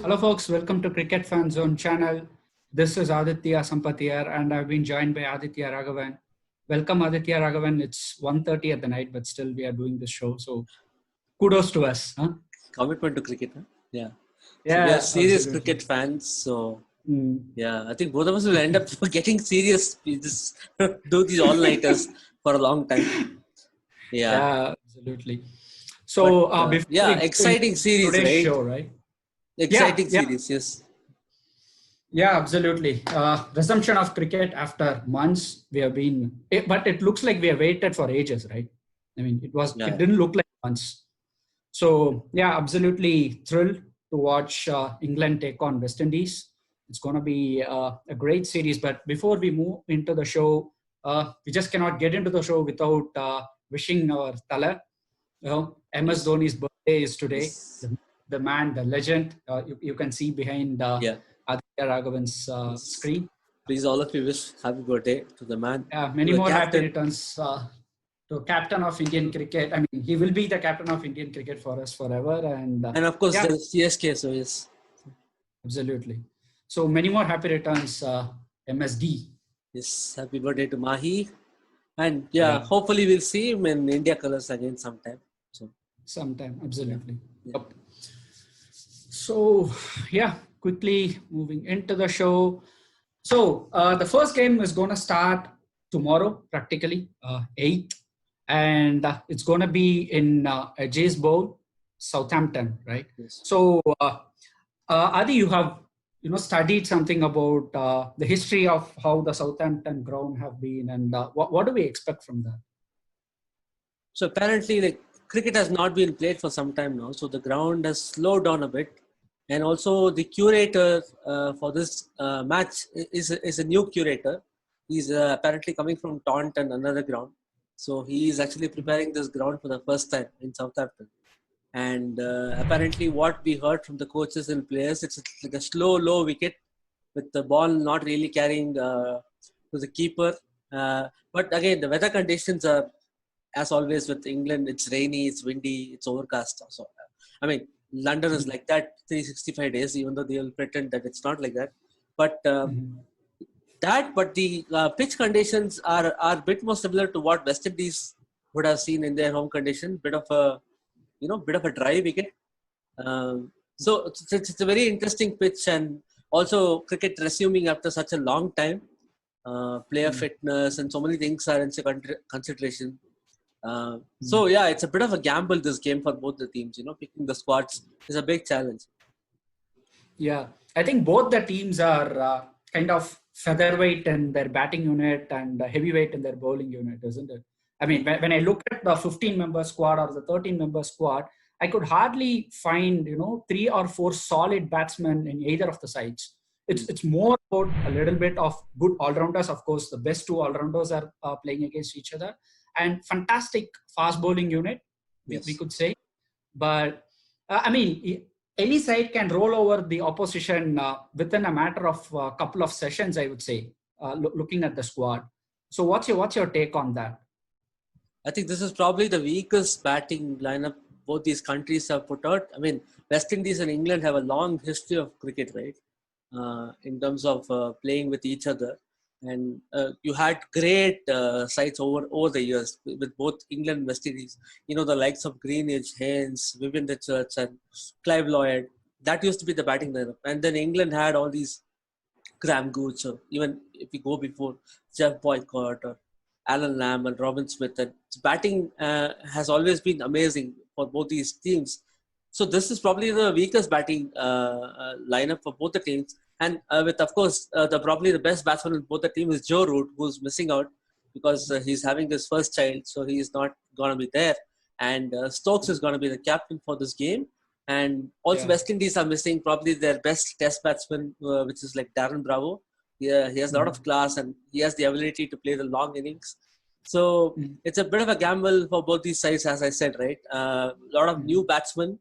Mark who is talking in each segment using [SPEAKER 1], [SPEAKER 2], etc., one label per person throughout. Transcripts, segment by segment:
[SPEAKER 1] Hello folks, welcome to Cricket Fan Zone channel. This is Aditya Sampathiyar and I've been joined by Aditya Raghavan. Welcome Aditya Raghavan. It's 1:30 at the night, but still we are doing this show. So kudos to us. Huh?
[SPEAKER 2] Commitment to cricket, huh? Yeah. So we are
[SPEAKER 1] Yeah,
[SPEAKER 2] serious
[SPEAKER 1] absolutely.
[SPEAKER 2] cricket fans. So yeah, I think both of us will end up getting serious. We just do these all-nighters for a long time.
[SPEAKER 1] Yeah, absolutely.
[SPEAKER 2] But
[SPEAKER 1] So before we
[SPEAKER 2] yeah,
[SPEAKER 1] go
[SPEAKER 2] exciting
[SPEAKER 1] into
[SPEAKER 2] series,
[SPEAKER 1] today's
[SPEAKER 2] right?
[SPEAKER 1] show, right?
[SPEAKER 2] Exciting
[SPEAKER 1] Yeah.
[SPEAKER 2] series, yes.
[SPEAKER 1] Yeah, absolutely. Resumption of cricket after months. We have been, but it looks like we have waited for ages, right? I mean, it
[SPEAKER 2] Yeah.
[SPEAKER 1] didn't look like months. So yeah, absolutely thrilled to watch England take on West Indies. It's going to be a great series. But before we move into the show, we just cannot get into the show without wishing our Tala. MS
[SPEAKER 2] Yes.
[SPEAKER 1] Dhoni's birthday is today.
[SPEAKER 2] Yes.
[SPEAKER 1] The man, the legend. You can see behind
[SPEAKER 2] Yeah.
[SPEAKER 1] Aditya Raghavan's
[SPEAKER 2] Yes.
[SPEAKER 1] screen.
[SPEAKER 2] Please, all of you, wish happy birthday to the man,
[SPEAKER 1] Many
[SPEAKER 2] to the
[SPEAKER 1] more happy
[SPEAKER 2] captain.
[SPEAKER 1] returns to captain of Indian cricket. I mean, he will be the captain of Indian cricket for us forever. And
[SPEAKER 2] of course,
[SPEAKER 1] yeah,
[SPEAKER 2] the CSK. So yes.
[SPEAKER 1] absolutely. So many more happy returns, MSD.
[SPEAKER 2] Yes. Happy birthday to Mahi. And yeah, hopefully we'll see him in India colors again sometime. So
[SPEAKER 1] Sometime, absolutely.
[SPEAKER 2] Yeah.
[SPEAKER 1] Yep. So yeah, quickly moving into the show. So the first game is going to start tomorrow, practically 8th, and it's going to be in Ageas Bowl, Southampton, right?
[SPEAKER 2] Yes.
[SPEAKER 1] So Adi, you have studied something about the history of how the Southampton ground have been, and what do we expect from that?
[SPEAKER 2] So apparently, like cricket has not been played for some time now, so the ground has slowed down a bit. And also, the curator for this match is a new curator. He's apparently coming from Taunton, another ground. So he is actually preparing this ground for the first time in Southampton. And apparently, what we heard from the coaches and players, it's like a slow, low wicket with the ball not really carrying to the keeper. But again, the weather conditions are, as always with England, it's rainy, it's windy, it's overcast. So, I mean, London is like that 365 days, even though they'll pretend that it's not like that. But but the pitch conditions are a bit more similar to what West Indies would have seen in their home condition. Bit of a dry wicket. So it's a very interesting pitch, and also cricket resuming after such a long time. Player fitness and so many things are in consideration. So yeah, it's a bit of a gamble, this game, for both the teams. Picking the squads is a big challenge.
[SPEAKER 1] Yeah, I think both the teams are kind of featherweight in their batting unit and heavyweight in their bowling unit, isn't it? I mean, when I look at the 15-member squad or the 13-member squad, I could hardly find 3 or 4 solid batsmen in either of the sides. It's more about a little bit of good all-rounders. Of course, the best 2 all-rounders are playing against each other, and fantastic fast bowling unit, we could say. But I mean, any side can roll over the opposition within a matter of a couple of sessions, I would say, looking at the squad. So what's your take on that?
[SPEAKER 2] I think this is probably the weakest batting lineup both these countries have put out. I mean, West Indies and England have a long history of cricket, right? In terms of playing with each other. And you had great sides over the years with both England and West Indies. The likes of Greenidge, Haynes, Vivian Richards, and Clive Lloyd. That used to be the batting lineup. And then England had all these Graham Gooch, or even if we go before, Jeff Boycott or Alan Lamb and Robin Smith. And batting has always been amazing for both these teams. So this is probably the weakest batting lineup for both the teams. And with, of course, probably the best batsman in both the teams is Joe Root, who's missing out because he's having his first child, so he's not going to be there. And Stokes is going to be the captain for this game. And also West Indies are missing probably their best test batsman, which is like Darren Bravo. Yeah, he has a lot of class and he has the ability to play the long innings. So it's a bit of a gamble for both these sides, as I said, right? A lot of new batsmen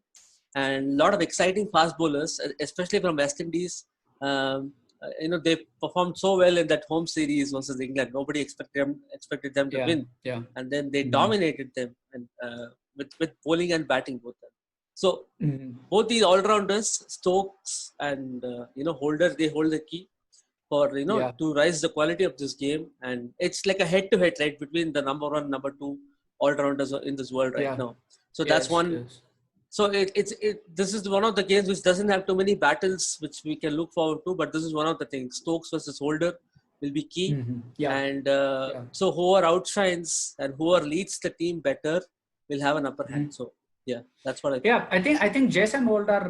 [SPEAKER 2] and a lot of exciting fast bowlers, especially from West Indies. They performed so well in that home series versus England. Nobody expected them to win, and then they dominated them, and with bowling and batting both. So both these all-rounders, Stokes and Holder, they hold the key for to rise the quality of this game, and it's like a head-to-head, right, between the number one, number two all-rounders in this world right now. So that's one.
[SPEAKER 1] Yes.
[SPEAKER 2] So this is one of the games which doesn't have too many battles which we can look forward to, but this is one of the things. Stokes versus Holder will be key, and so whoever outshines and whoever leads the team better will have an upper hand. So yeah, that's what I think.
[SPEAKER 1] Yeah, I think Jason Holder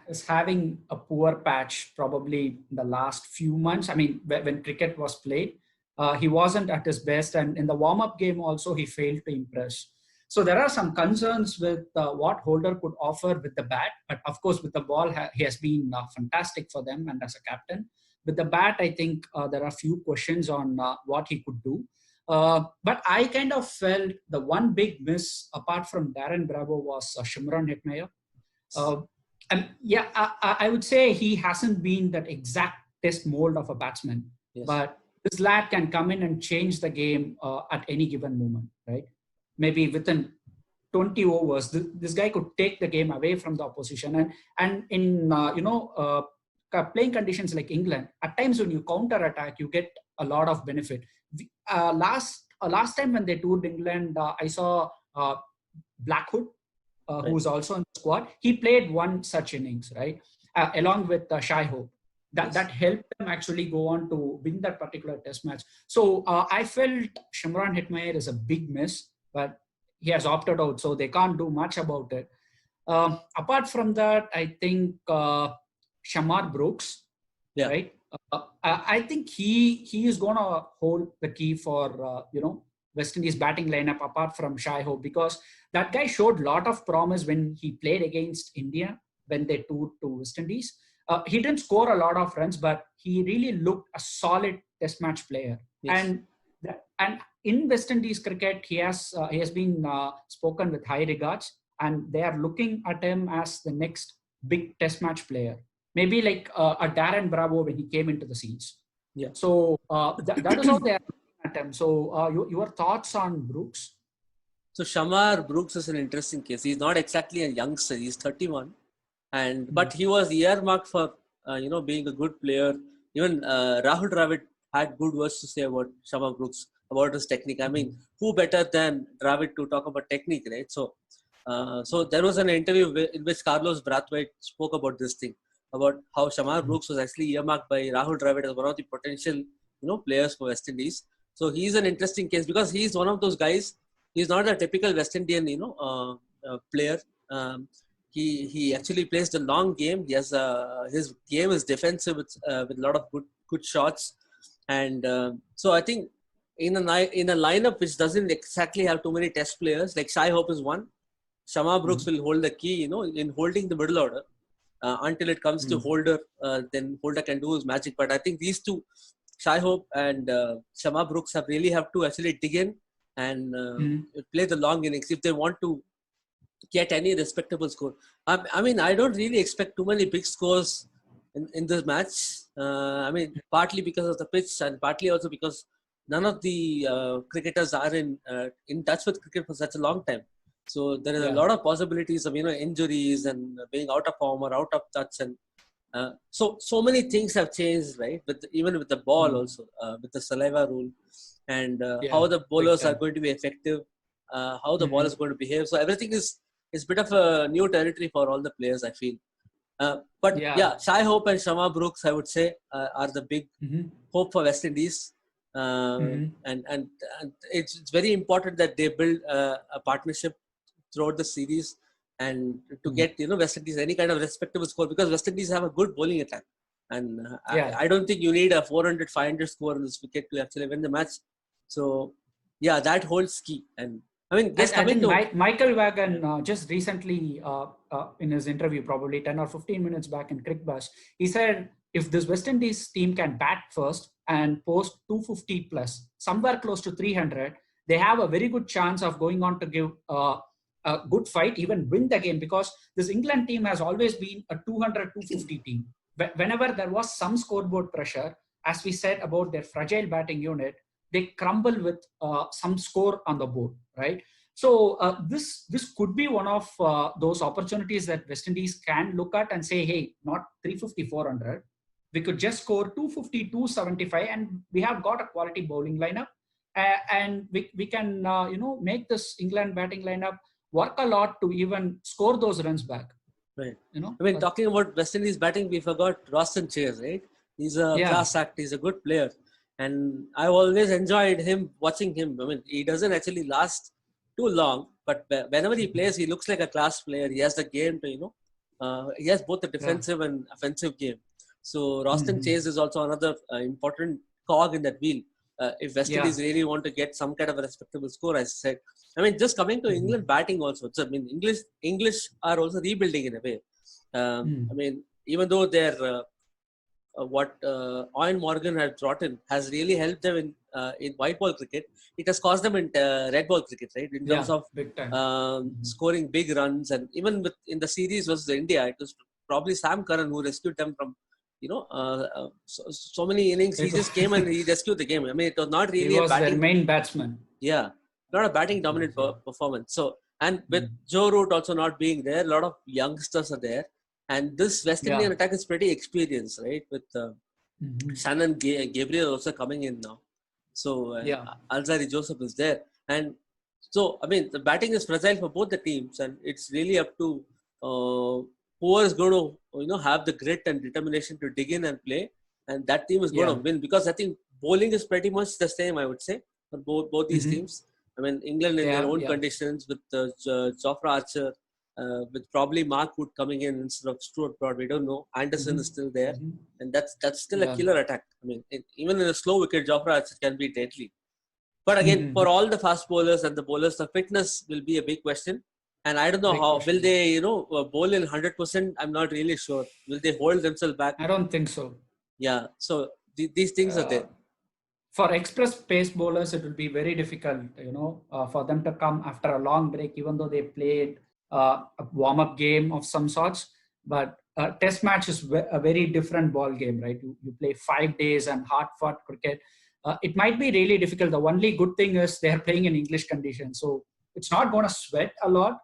[SPEAKER 1] is having a poor patch probably in the last few months. I mean, when cricket was played, he wasn't at his best, and in the warm-up game also he failed to impress. So there are some concerns with what Holder could offer with the bat, but of course with the ball he has been fantastic for them, and as a captain. With the bat, I think there are a few questions on what he could do. But I kind of felt the one big miss apart from Darren Bravo was Shimron Hetmeyer. And yeah, I would say he hasn't been that exact test mold of a batsman, but this lad can come in and change the game at any given moment, right? Maybe within 20 overs, this guy could take the game away from the opposition. And in playing conditions like England, at times when you counter attack, you get a lot of benefit. Last time when they toured England, I saw Blackwood, who was also in the squad. He played one such innings, right, along with Shai Hope. That helped them actually go on to win that particular test match. So I felt Shimron Hetmeyer is a big miss, but he has opted out, so they can't do much about it. Apart from that, I think Shamar Brooks, right? I think he is going to hold the key for West Indies batting lineup apart from Shai Hope, because that guy showed a lot of promise when he played against India when they toured to West Indies. He didn't score a lot of runs, but he really looked a solid test match player. And in West Indies cricket, he has been spoken with high regards, and they are looking at him as the next big test match player. Maybe like a Darren Bravo when he came into the scenes.
[SPEAKER 2] Yeah.
[SPEAKER 1] So that is how they are looking at him. So your thoughts on Brooks?
[SPEAKER 2] So Shamar Brooks is an interesting case. He's not exactly a youngster. He's 31, but he was earmarked for being a good player. Even Rahul Dravid had good words to say about Shamar Brooks, about his technique. I mean, who better than Dravid to talk about technique, right? So there was an interview in which Carlos Brathwaite spoke about this thing, about how Shamar Brooks was actually earmarked by Rahul Dravid as one of the potential, players for West Indies. So he's an interesting case because he's one of those guys. He's not a typical West Indian, player. He actually plays the long game. He has his game is defensive with a lot of good shots, and so I think in a lineup which doesn't exactly have too many test players, like Shai Hope is one. Shamar Brooks will hold the key, in holding the middle order. Until it comes to Holder, then Holder can do his magic. But I think these two, Shai Hope and Shamar Brooks, really have to actually dig in and play the long innings if they want to get any respectable score. I mean, I don't really expect too many big scores in this match. I mean, partly because of the pitch and partly also because none of the cricketers are in touch with cricket for such a long time. So there is a lot of possibilities of injuries and being out of form or out of touch, and so many things have changed, right? Even with the ball also, with the saliva rule, and how the bowlers are going to be effective, how the ball is going to behave. So everything is a bit of a new territory for all the players, I feel. But Shai Hope and Shamar Brooks, I would say, are the big hope for West Indies. And it's very important that they build a partnership throughout the series and to get West Indies any kind of respectable score, because West Indies have a good bowling attack, and I don't think you need a 400-500 score in this wicket to actually win the match. So that holds key. And I mean,
[SPEAKER 1] I think Michael Vaughan just recently in his interview, probably 10 or 15 minutes back in Crickbuzz, he said if this West Indies team can bat first and post 250 plus, somewhere close to 300, they have a very good chance of going on to give a good fight, even win the game, because this England team has always been a 200-250 team. Whenever there was some scoreboard pressure, as we said about their fragile batting unit, they crumble with some score on the board, right? So this could be one of those opportunities that West Indies can look at and say, hey, not 350, 400. We could just score 250, 275, and we have got a quality bowling lineup. And we can make this England batting lineup work a lot to even score those runs back.
[SPEAKER 2] Right. I mean, talking about West Indies batting, we forgot Roston Chase, right? He's a class act. He's a good player. And I've always enjoyed watching him. I mean, he doesn't actually last too long, but whenever he plays, he looks like a class player. He has the game to, he has both the defensive and offensive game. So Roston Chase is also another important cog in that wheel. If West Indies really want to get some kind of a respectable score, as I said. I mean, just coming to England batting also. So, I mean, English are also rebuilding in a way. I mean, even though they're what Owen Morgan had brought in has really helped them in white ball cricket. It has cost them in red ball cricket, right? In terms of scoring big runs, and even in the series versus India, it was probably Sam Curran who rescued them from so many innings. He just came and he rescued the game. I mean, it was not really
[SPEAKER 1] he was their main batsman.
[SPEAKER 2] Yeah, not a batting dominant performance. So, and with Joe Root also not being there, a lot of youngsters are there. And this West Indian attack is pretty experienced, right? With Shannon Gabriel also coming in now. So Alzari Joseph is there. And so, I mean, the batting is fragile for both the teams. And it's really up to who is going to, have the grit and determination to dig in and play. And that team is going to win. Because I think bowling is pretty much the same, I would say, for both these teams. I mean, England in their own conditions with Jofra Archer, with probably Mark Wood coming in instead of Stuart Broad. We don't know. Anderson is still there. And that's still a killer attack. I mean, even in a slow wicket, Jofra Archer can be deadly. But again, for all the fast bowlers and the bowlers, the fitness will be a big question. And I don't know will they, bowl in 100%? I'm not really sure. Will they hold themselves back?
[SPEAKER 1] I don't think so.
[SPEAKER 2] Yeah. So these things are there.
[SPEAKER 1] For express pace bowlers, it will be very difficult, for them to come after a long break, even though they played a warm-up game of some sorts. But a test match is a very different ball game, right? You play 5 days and hard-fought cricket. It might be really difficult. The only good thing is they are playing in English conditions, so it's not going to sweat a lot.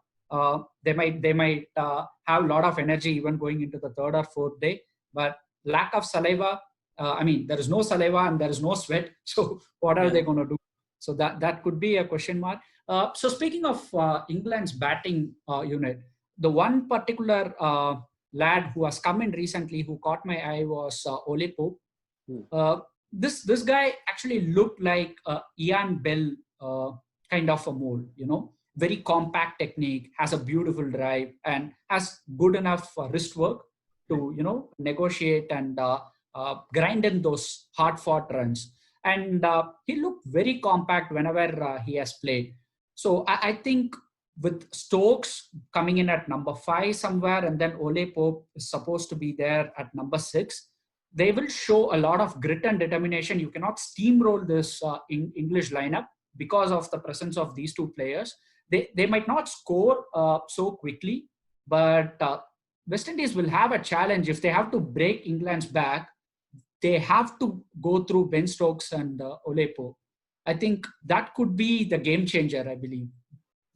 [SPEAKER 1] They might have a lot of energy even going into the 3rd or 4th day, but lack of saliva. There is no saliva and there is no sweat. So what are they going to do? So that could be a question mark. So speaking of England's batting unit, the one particular lad who has come in recently who caught my eye was Ole Pope. This guy actually looked like Ian Bell kind of a mold, very compact technique, has a beautiful drive, and has good enough wrist work to, negotiate and grind in those hard-fought runs. And he looked very compact whenever he has played. So I think with Stokes coming in at number 5 somewhere, and then Ole Pope is supposed to be there at number 6, they will show a lot of grit and determination. You cannot steamroll this English lineup because of the presence of these two players. They might not score so quickly, but West Indies will have a challenge. If they have to break England's back, they have to go through Ben Stokes and Ole Pope. I think that could be the game changer, I believe.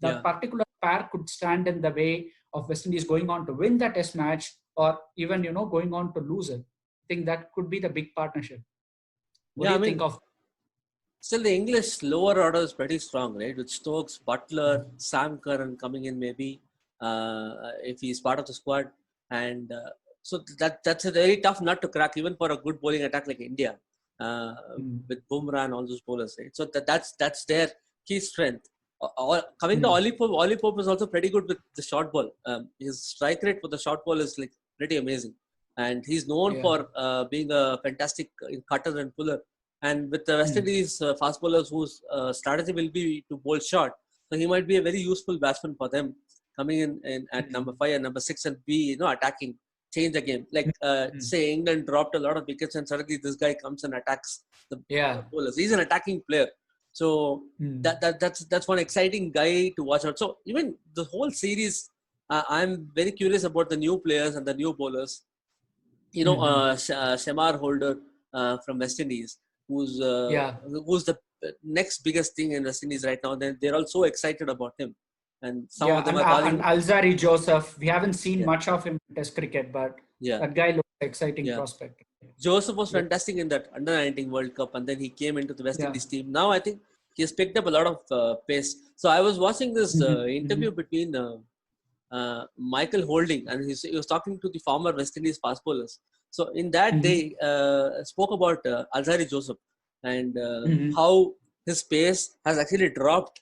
[SPEAKER 1] That particular pair could stand in the way of West Indies going on to win the test match, or even, going on to lose it. I think that could be the big partnership. What do you think of?
[SPEAKER 2] Still, the English lower order is pretty strong, right? With Stokes, Butler, Sam Curran coming in maybe, if he's part of the squad. And so that's a very tough nut to crack, even for a good bowling attack like India, with Bumrah and all those bowlers, right? So that's their key strength. Coming to Ole Pope is also pretty good with the short ball. His strike rate for the short ball is like pretty amazing. And he's known for being a fantastic cutter and puller. And with the West Indies fast bowlers whose strategy will be to bowl short, so he might be a very useful batsman for them, coming in at number 5 and number 6 and be attacking, change the game. Like say England dropped a lot of wickets and suddenly this guy comes and attacks the bowlers. He's an attacking player. So that's one exciting guy to watch out. So even the whole series, I'm very curious about the new players and the new bowlers. Shamar Holder from West Indies, who's the next biggest thing in West Indies right now. They're all so excited about him, and some
[SPEAKER 1] Yeah,
[SPEAKER 2] of them are calling.
[SPEAKER 1] and Alzari Joseph, we haven't seen
[SPEAKER 2] Yeah,
[SPEAKER 1] much of him in Test cricket, but
[SPEAKER 2] yeah,
[SPEAKER 1] that guy looks exciting
[SPEAKER 2] yeah.
[SPEAKER 1] prospect.
[SPEAKER 2] Joseph was
[SPEAKER 1] Yeah,
[SPEAKER 2] fantastic in that under-19 World Cup, and then he came into the West
[SPEAKER 1] yeah.
[SPEAKER 2] Indies team. Now I think he has picked up a lot of pace. So I was watching this interview between Michael Holding, and he was talking to the former West Indies fast bowlers. So in that they spoke about Alzari Joseph and how his pace has actually dropped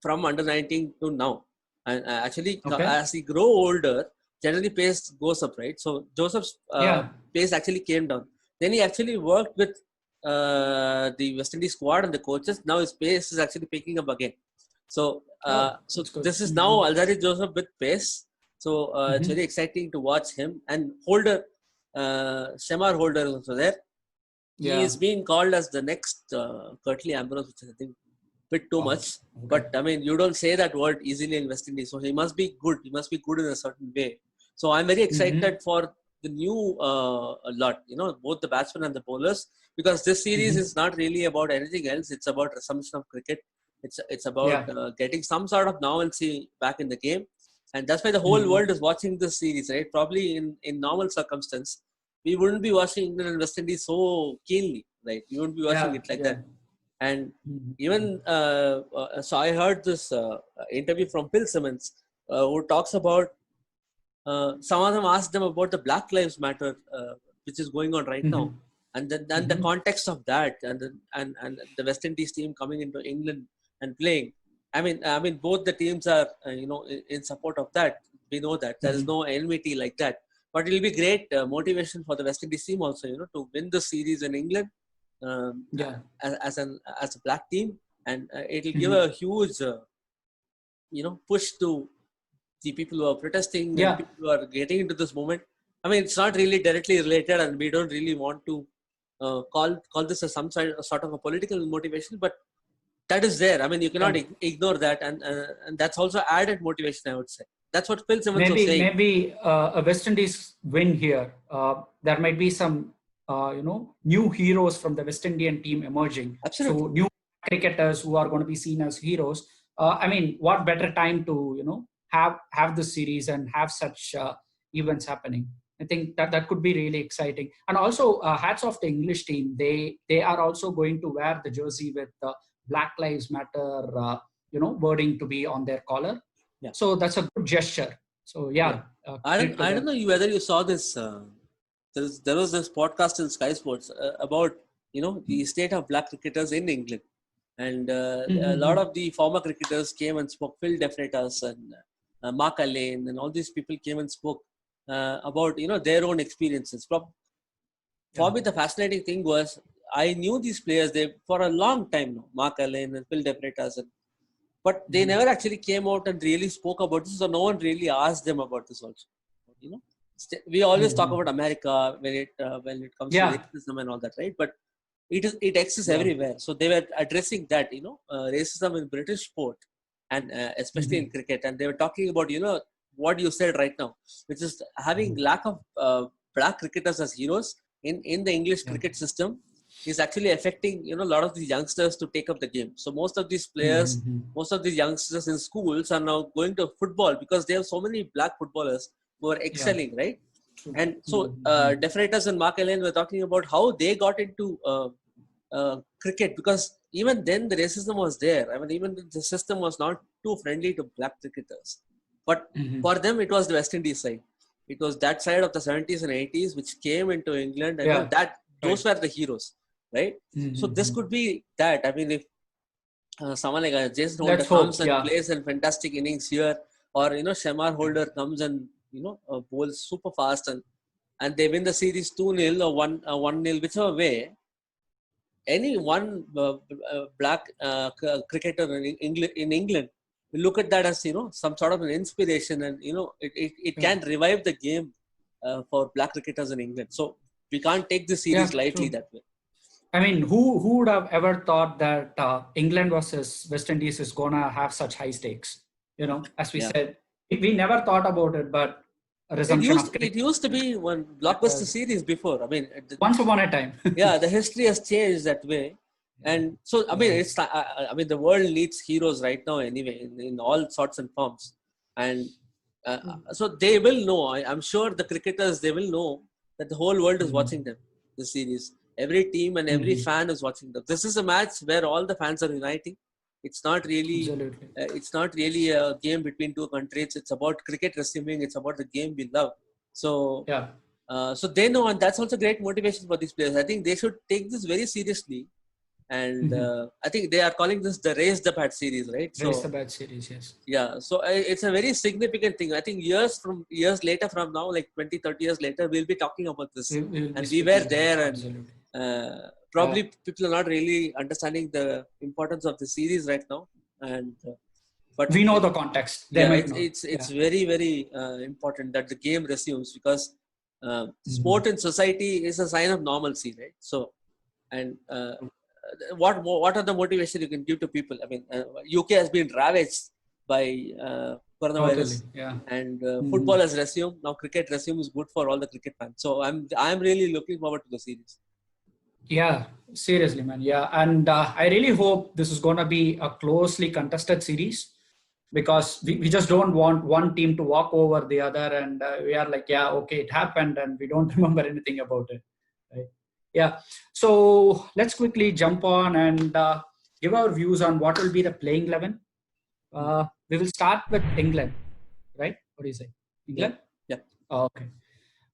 [SPEAKER 2] from under 19 to now. And actually,
[SPEAKER 1] Okay.
[SPEAKER 2] as he grow older, generally pace goes up, right? So Joseph's
[SPEAKER 1] Yeah.
[SPEAKER 2] pace actually came down. Then he actually worked with the West Indies squad and the coaches. Now his pace is actually picking up again. So,
[SPEAKER 1] Oh,
[SPEAKER 2] so
[SPEAKER 1] that's good.
[SPEAKER 2] this is now Alzari Joseph with pace. So it's very exciting to watch him. And Holder, Shemar Holder is also there. He
[SPEAKER 1] Yeah.
[SPEAKER 2] is being called as the next Curtly Ambrose, which is, I think, bit too much.
[SPEAKER 1] Okay.
[SPEAKER 2] But I mean, you don't say that word easily in West Indies. So he must be good. He must be good in a certain way. So I'm very excited for the new lot, both the batsmen and the bowlers, because this series is not really about anything else. It's about resumption of cricket. It's about getting some sort of normalcy back in the game. And that's why the whole world is watching this series, right? Probably in normal circumstance, we wouldn't be watching England and West Indies so keenly, right? We wouldn't be watching it like that. And even so, I heard this interview from Phil Simmons, who talks about some of them asked them about the Black Lives Matter, which is going on right now, and then the context of that, and the West Indies team coming into England and playing. I mean, both the teams are in support of that. We know that there is no enmity like that, but it will be great motivation for the West Indies team also, to win the series in England. As a black team, and it will give a huge push to the people who are protesting and people who are getting into this movement. I mean, it's not really directly related, and we don't really want to call this as some sort of a political motivation, but that is there. I mean, you cannot ignore that, and that's also added motivation, I would say. That's what Phil Simmons was saying.
[SPEAKER 1] Maybe a West Indies win here. There might be some new heroes from the West Indian team emerging.
[SPEAKER 2] Absolutely.
[SPEAKER 1] So new cricketers who are going to be seen as heroes. I mean, what better time to have this series and have such events happening? I think that could be really exciting. And also, hats off the English team. They are also going to wear the jersey with Black Lives Matter, wording to be on their collar.
[SPEAKER 2] Yeah.
[SPEAKER 1] So that's a good gesture. So
[SPEAKER 2] I don't know whether you saw this. There was this podcast in Sky Sports about the state of black cricketers in England, and a lot of the former cricketers came and spoke. Phil DeFreitas and Mark Alleyne and all these people came and spoke about their own experiences. For me, the fascinating thing was I knew these players for a long time now, Mark Alleyne and Phil DeFreitas, but they never actually came out and really spoke about this, so no one really asked them about this also. We always talk about America when it comes to racism and all that, right? But it exists everywhere. So they were addressing that, racism in British sport, and especially in cricket, and they were talking about what you said right now, which is having lack of black cricketers as heroes in the English cricket system is actually affecting a lot of these youngsters to take up the game. So most of these players, most of these youngsters in schools are now going to football because they have so many black footballers who are excelling, right? And so DeFreitas and Mark Alleyne were talking about how they got into cricket, because even then the racism was there. I mean, even the system was not too friendly to black cricketers. But for them, it was the West Indies side. It was that side of the 70s and 80s which came into England, and those were the heroes, right? So this could be that. I mean, if someone like Jason Holder comes and plays a fantastic innings here, or Shemar Holder comes and bowls super fast, and they win the series 2-0 or 1-0, whichever way, any one black cricketer in England will look at that as some sort of an inspiration, and it can revive the game for black cricketers in England. So we can't take this series lightly that way.
[SPEAKER 1] I mean, who would have ever thought that England versus West Indies is gonna have such high stakes? As we said, we never thought about it, but
[SPEAKER 2] it used to be one blockbuster series before. I mean,
[SPEAKER 1] once upon a time.
[SPEAKER 2] The history has changed that way. And so, I mean, I mean, the world needs heroes right now anyway, in all sorts and forms. And so they will know, I'm sure the cricketers, they will know that the whole world is watching them, this series. Every team and every fan is watching them. This is a match where all the fans are uniting. It's not really,
[SPEAKER 1] Absolutely.
[SPEAKER 2] it's not really a game between two countries. It's about cricket resuming. It's about the game we love. So,
[SPEAKER 1] Yeah.
[SPEAKER 2] so they know, and that's also great motivation for these players. I think they should take this very seriously. And I think they are calling this the Raise the Bat series, right?
[SPEAKER 1] Race the
[SPEAKER 2] So
[SPEAKER 1] Bat series, yes.
[SPEAKER 2] yeah, so it's a very significant thing. I think years later from now, like 20, 30 years later, we'll be talking about this.
[SPEAKER 1] We'll be
[SPEAKER 2] And we were
[SPEAKER 1] speaking about
[SPEAKER 2] there,
[SPEAKER 1] it.
[SPEAKER 2] and
[SPEAKER 1] Absolutely.
[SPEAKER 2] probably people are not really understanding the importance of the series right now. And but
[SPEAKER 1] We know the context. They
[SPEAKER 2] yeah,
[SPEAKER 1] might not.
[SPEAKER 2] it's very, very important that the game resumes, because sport in society is a sign of normalcy, right? So, and what are the motivation you can give to people? I mean, UK has been ravaged by
[SPEAKER 1] Totally.
[SPEAKER 2] coronavirus,
[SPEAKER 1] Yeah.
[SPEAKER 2] and football has resumed. Now cricket resumes, good for all the cricket fans. So I'm really looking forward to the series.
[SPEAKER 1] Yeah, seriously, man. Yeah. And I really hope this is going to be a closely contested series, because we just don't want one team to walk over the other. And we are like, yeah, okay, it happened. And we don't remember anything about it. Right. Yeah. So let's quickly jump on and give our views on what will be the playing 11. We will start with England, right? What do you say?
[SPEAKER 2] Yeah,
[SPEAKER 1] England?
[SPEAKER 2] yeah.
[SPEAKER 1] Okay,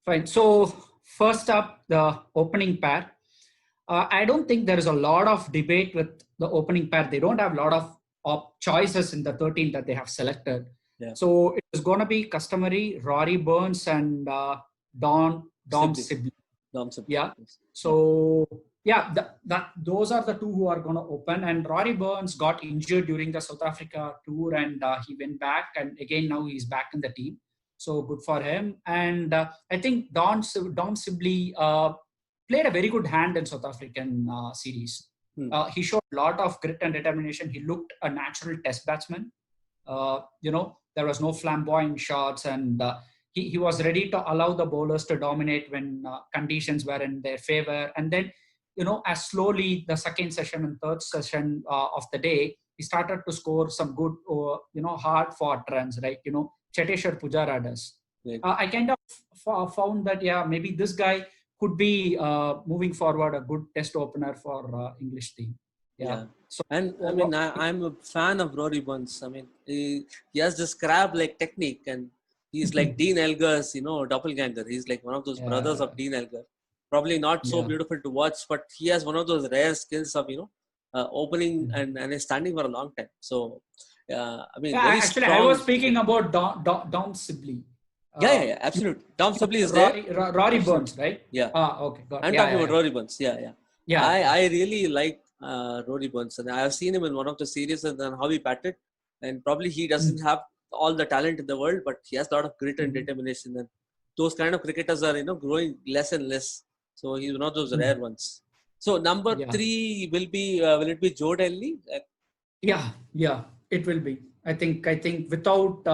[SPEAKER 1] fine. So first up, the opening pair. I don't think there is a lot of debate with the opening pair. They don't have a lot of choices in the 13 that they have selected.
[SPEAKER 2] Yeah.
[SPEAKER 1] So it is going to be customary Rory Burns and Dom Sibley. Yeah. So yeah, those are the two who are going to open. And Rory Burns got injured during the South Africa tour, and he went back, and again now he's back in the team. So good for him. And I think Dom Sibley played a very good hand in South African series. He showed a lot of grit and determination. He looked a natural test batsman. There was no flamboyant shots, and he was ready to allow the bowlers to dominate when conditions were in their favor. And then, as slowly the second session and third session of the day, he started to score some good, hard fought runs, right? Cheteshwar Pujara does. I kind of found that, yeah, maybe this guy could be moving forward a good test opener for English team. Yeah.
[SPEAKER 2] So, and I mean, I'm a fan of Rory Burns. I mean, he has this crab-like technique, and he's like Dean Elgar's, doppelganger. He's like one of those brothers of Dean Elgar. Probably not so beautiful to watch, but he has one of those rare skills of, opening and is standing for a long time. So, I mean, very
[SPEAKER 1] actually,
[SPEAKER 2] strong.
[SPEAKER 1] I was speaking about Dom Sibley.
[SPEAKER 2] Yeah, absolutely. Dom Sibley is
[SPEAKER 1] Rory,
[SPEAKER 2] there.
[SPEAKER 1] Rory Burns, right?
[SPEAKER 2] Yeah.
[SPEAKER 1] Okay. Got
[SPEAKER 2] I'm talking about Rory Burns. Yeah. I really like Rory Burns, and I have seen him in one of the series and then how he batted. And probably he doesn't have all the talent in the world, but he has a lot of grit and determination. And those kind of cricketers are, growing less and less. So he's one of those rare ones. So number 3 will be will it be Joe Delhi?
[SPEAKER 1] Yeah, it will be. I think without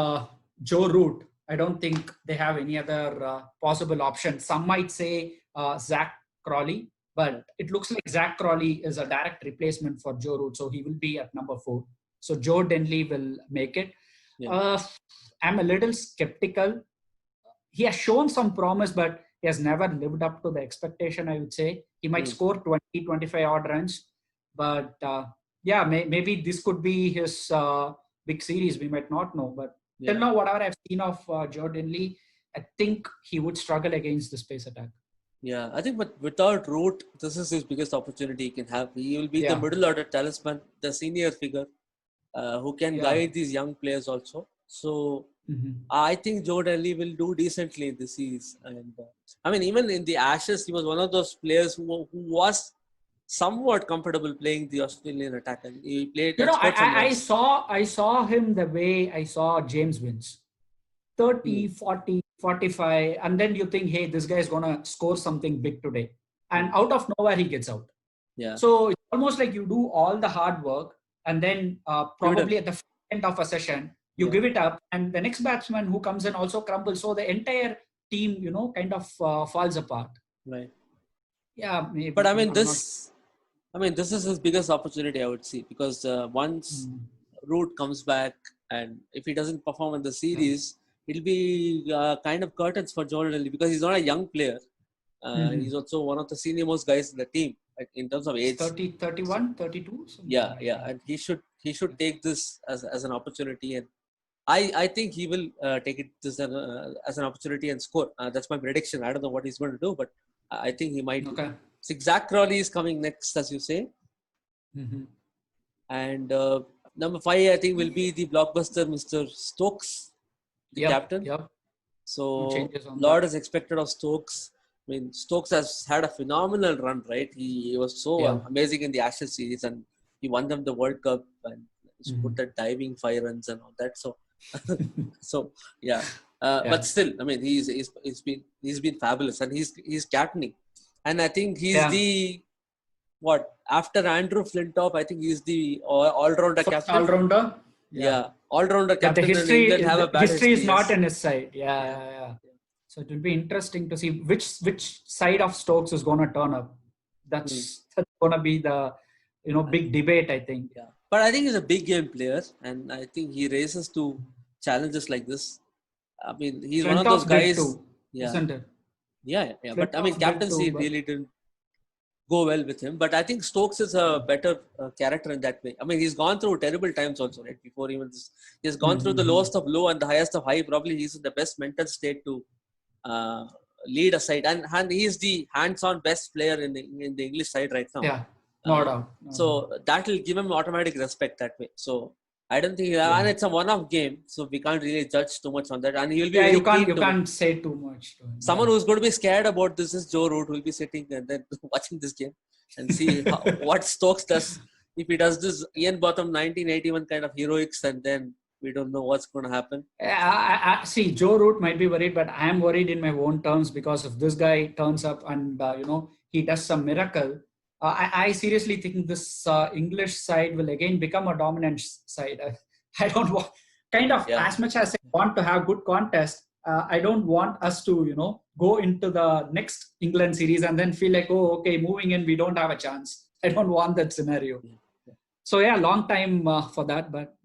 [SPEAKER 1] Joe Root, I don't think they have any other possible option. Some might say Zach Crawley, but it looks like Zach Crawley is a direct replacement for Joe Root, so he will be at number 4. So Joe Denley will make it. I'm a little skeptical. He has shown some promise, but he has never lived up to the expectation, I would say. He might score 20, 25 odd runs, but maybe this could be his big series. We might not know, but till now, whatever I've seen of Joe Denley, I think he would struggle against the space attack.
[SPEAKER 2] Yeah, I think, but without Root, this is his biggest opportunity he can have. He will be the middle order talisman, the senior figure who can guide these young players also. So I think Joe Delhi will do decently in this series. And I mean, even in the Ashes, he was one of those players who was somewhat comfortable playing the Australian attack, and he played.
[SPEAKER 1] I saw him the way I saw James Vince, 30, 40, 45, and then you think, hey, this guy is gonna score something big today, and out of nowhere he gets out.
[SPEAKER 2] Yeah.
[SPEAKER 1] So it's almost like you do all the hard work, and then probably at the end of a session you give it up, and the next batsman who comes in also crumbles. So the entire team, kind of falls apart.
[SPEAKER 2] Right.
[SPEAKER 1] Yeah, maybe.
[SPEAKER 2] But I mean, I mean, this is his biggest opportunity, I would see, because once Root comes back, and if he doesn't perform in the series, it'll be kind of curtains for Joel Delhi, because he's not a young player. He's also one of the senior most guys in the team, like, in terms of age.
[SPEAKER 1] 30, 31, 32.
[SPEAKER 2] Yeah, and he should take this as an opportunity, and I think he will take it as an opportunity and score. That's my prediction. I don't know what he's going to do, but I think he might.
[SPEAKER 1] Okay.
[SPEAKER 2] So Zach Crawley is coming next, as you say. And number 5, I think, will be the blockbuster Mr. Stokes, the captain. So lot is expected of Stokes. I mean, Stokes has had a phenomenal run, right? He was so amazing in the Ashes series, and he won them the World Cup and put that diving 5 runs and all that. So, but still, I mean, he's been fabulous, and he's captaining, and I think he's the after Andrew Flintoff, I think he's the all-rounder captain.
[SPEAKER 1] All-rounder.
[SPEAKER 2] All-rounder captain.
[SPEAKER 1] The history,
[SPEAKER 2] and have a bad
[SPEAKER 1] history is not in his side. So it will be interesting to see which side of Stokes is going to turn up. That's going to be the big debate, I think.
[SPEAKER 2] Yeah, but I think he's a big game player, and I think he races to challenges like this. I mean, he's one of those guys.
[SPEAKER 1] Too, isn't it?
[SPEAKER 2] Yeah. But I mean, captaincy really didn't go well with him. But I think Stokes is a better character in that way. I mean, he's gone through terrible times also, right? Before even this, he's gone through the lowest of low and the highest of high. Probably he's in the best mental state to lead a side, and he's the hands-on best player in the English side right now.
[SPEAKER 1] Yeah, no doubt.
[SPEAKER 2] So that will give him automatic respect that way. So I don't think, and it's a one-off game, so we can't really judge too much on that. And he'll be
[SPEAKER 1] you can't say too much.
[SPEAKER 2] Someone who's going to be scared about this is Joe Root, who will be sitting and then watching this game and see what Stokes does. If he does this Ian Botham 1981 kind of heroics, and then we don't know what's going to happen.
[SPEAKER 1] I see, Joe Root might be worried, but I am worried in my own terms, because if this guy turns up and he does some miracle, I seriously think this English side will again become a dominant side. I don't want, as much as I want to have good contest, I don't want us to go into the next England series and then feel like, oh, okay, moving in, we don't have a chance. I don't want that scenario. So long time for that, but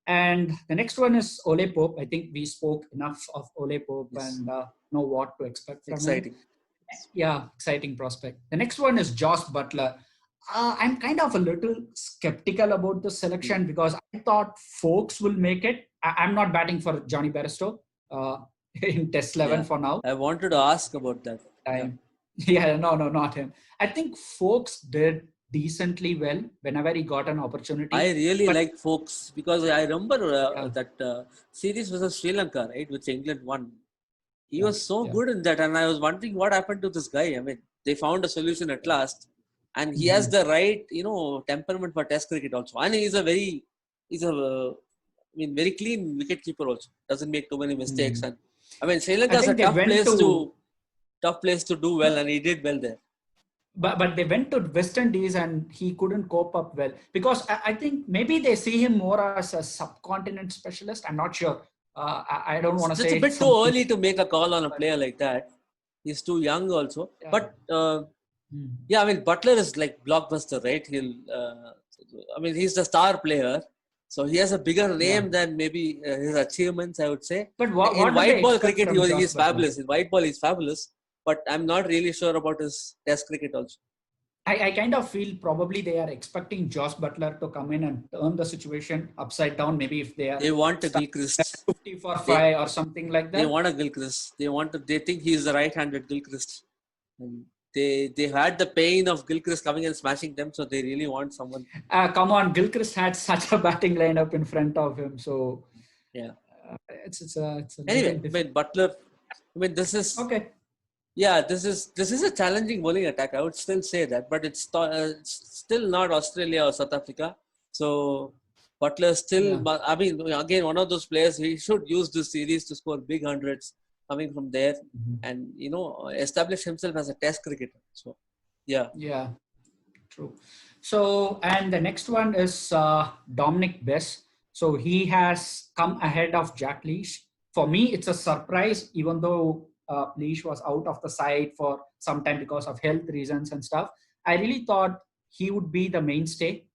[SPEAKER 1] And the next one is Ole Pope. I think we spoke enough of Ole Pope and know what to expect from him. Exciting prospect. The next one is Josh Butler. I'm kind of a little skeptical about the selection, because I thought Folks will make it. I'm not batting for Johnny Bairstow in Test 11 for now.
[SPEAKER 2] I wanted to ask about that.
[SPEAKER 1] No, not him. I think Folks did decently well whenever he got an opportunity.
[SPEAKER 2] I really like Folks, because I remember that series versus Sri Lanka, right, which England won. He was so good in that, and I was wondering what happened to this guy. I mean, they found a solution at last, and he has the right, temperament for Test cricket also. And he's a very clean wicket keeper also. Doesn't make too many mistakes. And I mean, Sri Lanka is a tough place to do well, and he did well there.
[SPEAKER 1] But they went to West Indies and he couldn't cope up well, because I think maybe they see him more as a subcontinent specialist. I'm not sure. I don't want to say.
[SPEAKER 2] It's a bit too early to make a call on a player like that. He's too young also. But I mean, Butler is like blockbuster, right? He's the star player. So he has a bigger name than maybe his achievements, I would say.
[SPEAKER 1] But
[SPEAKER 2] in white ball cricket, he's fabulous. In white ball, he's fabulous. But I'm not really sure about his Test cricket also.
[SPEAKER 1] I kind of feel probably they are expecting Josh Butler to come in and turn the situation upside down. Maybe if they
[SPEAKER 2] want a Gilchrist
[SPEAKER 1] 50 for 5 or something like that.
[SPEAKER 2] They want a Gilchrist. They think he's the right-handed Gilchrist. And they had the pain of Gilchrist coming and smashing them, so they really want someone.
[SPEAKER 1] Come on, Gilchrist had such a batting lineup in front of him, so it's
[SPEAKER 2] anyway. Butler. This is
[SPEAKER 1] okay.
[SPEAKER 2] Yeah, this is a challenging bowling attack. I would still say that, but it's still not Australia or South Africa. So Butler still, again, one of those players. He should use this series to score big hundreds coming from there, and establish himself as a Test cricketer. So,
[SPEAKER 1] true. So, and the next one is Dominic Bess. So he has come ahead of Jack Leach. For me, it's a surprise, even though Leach was out of the side for some time because of health reasons and stuff. I really thought he would be the mainstay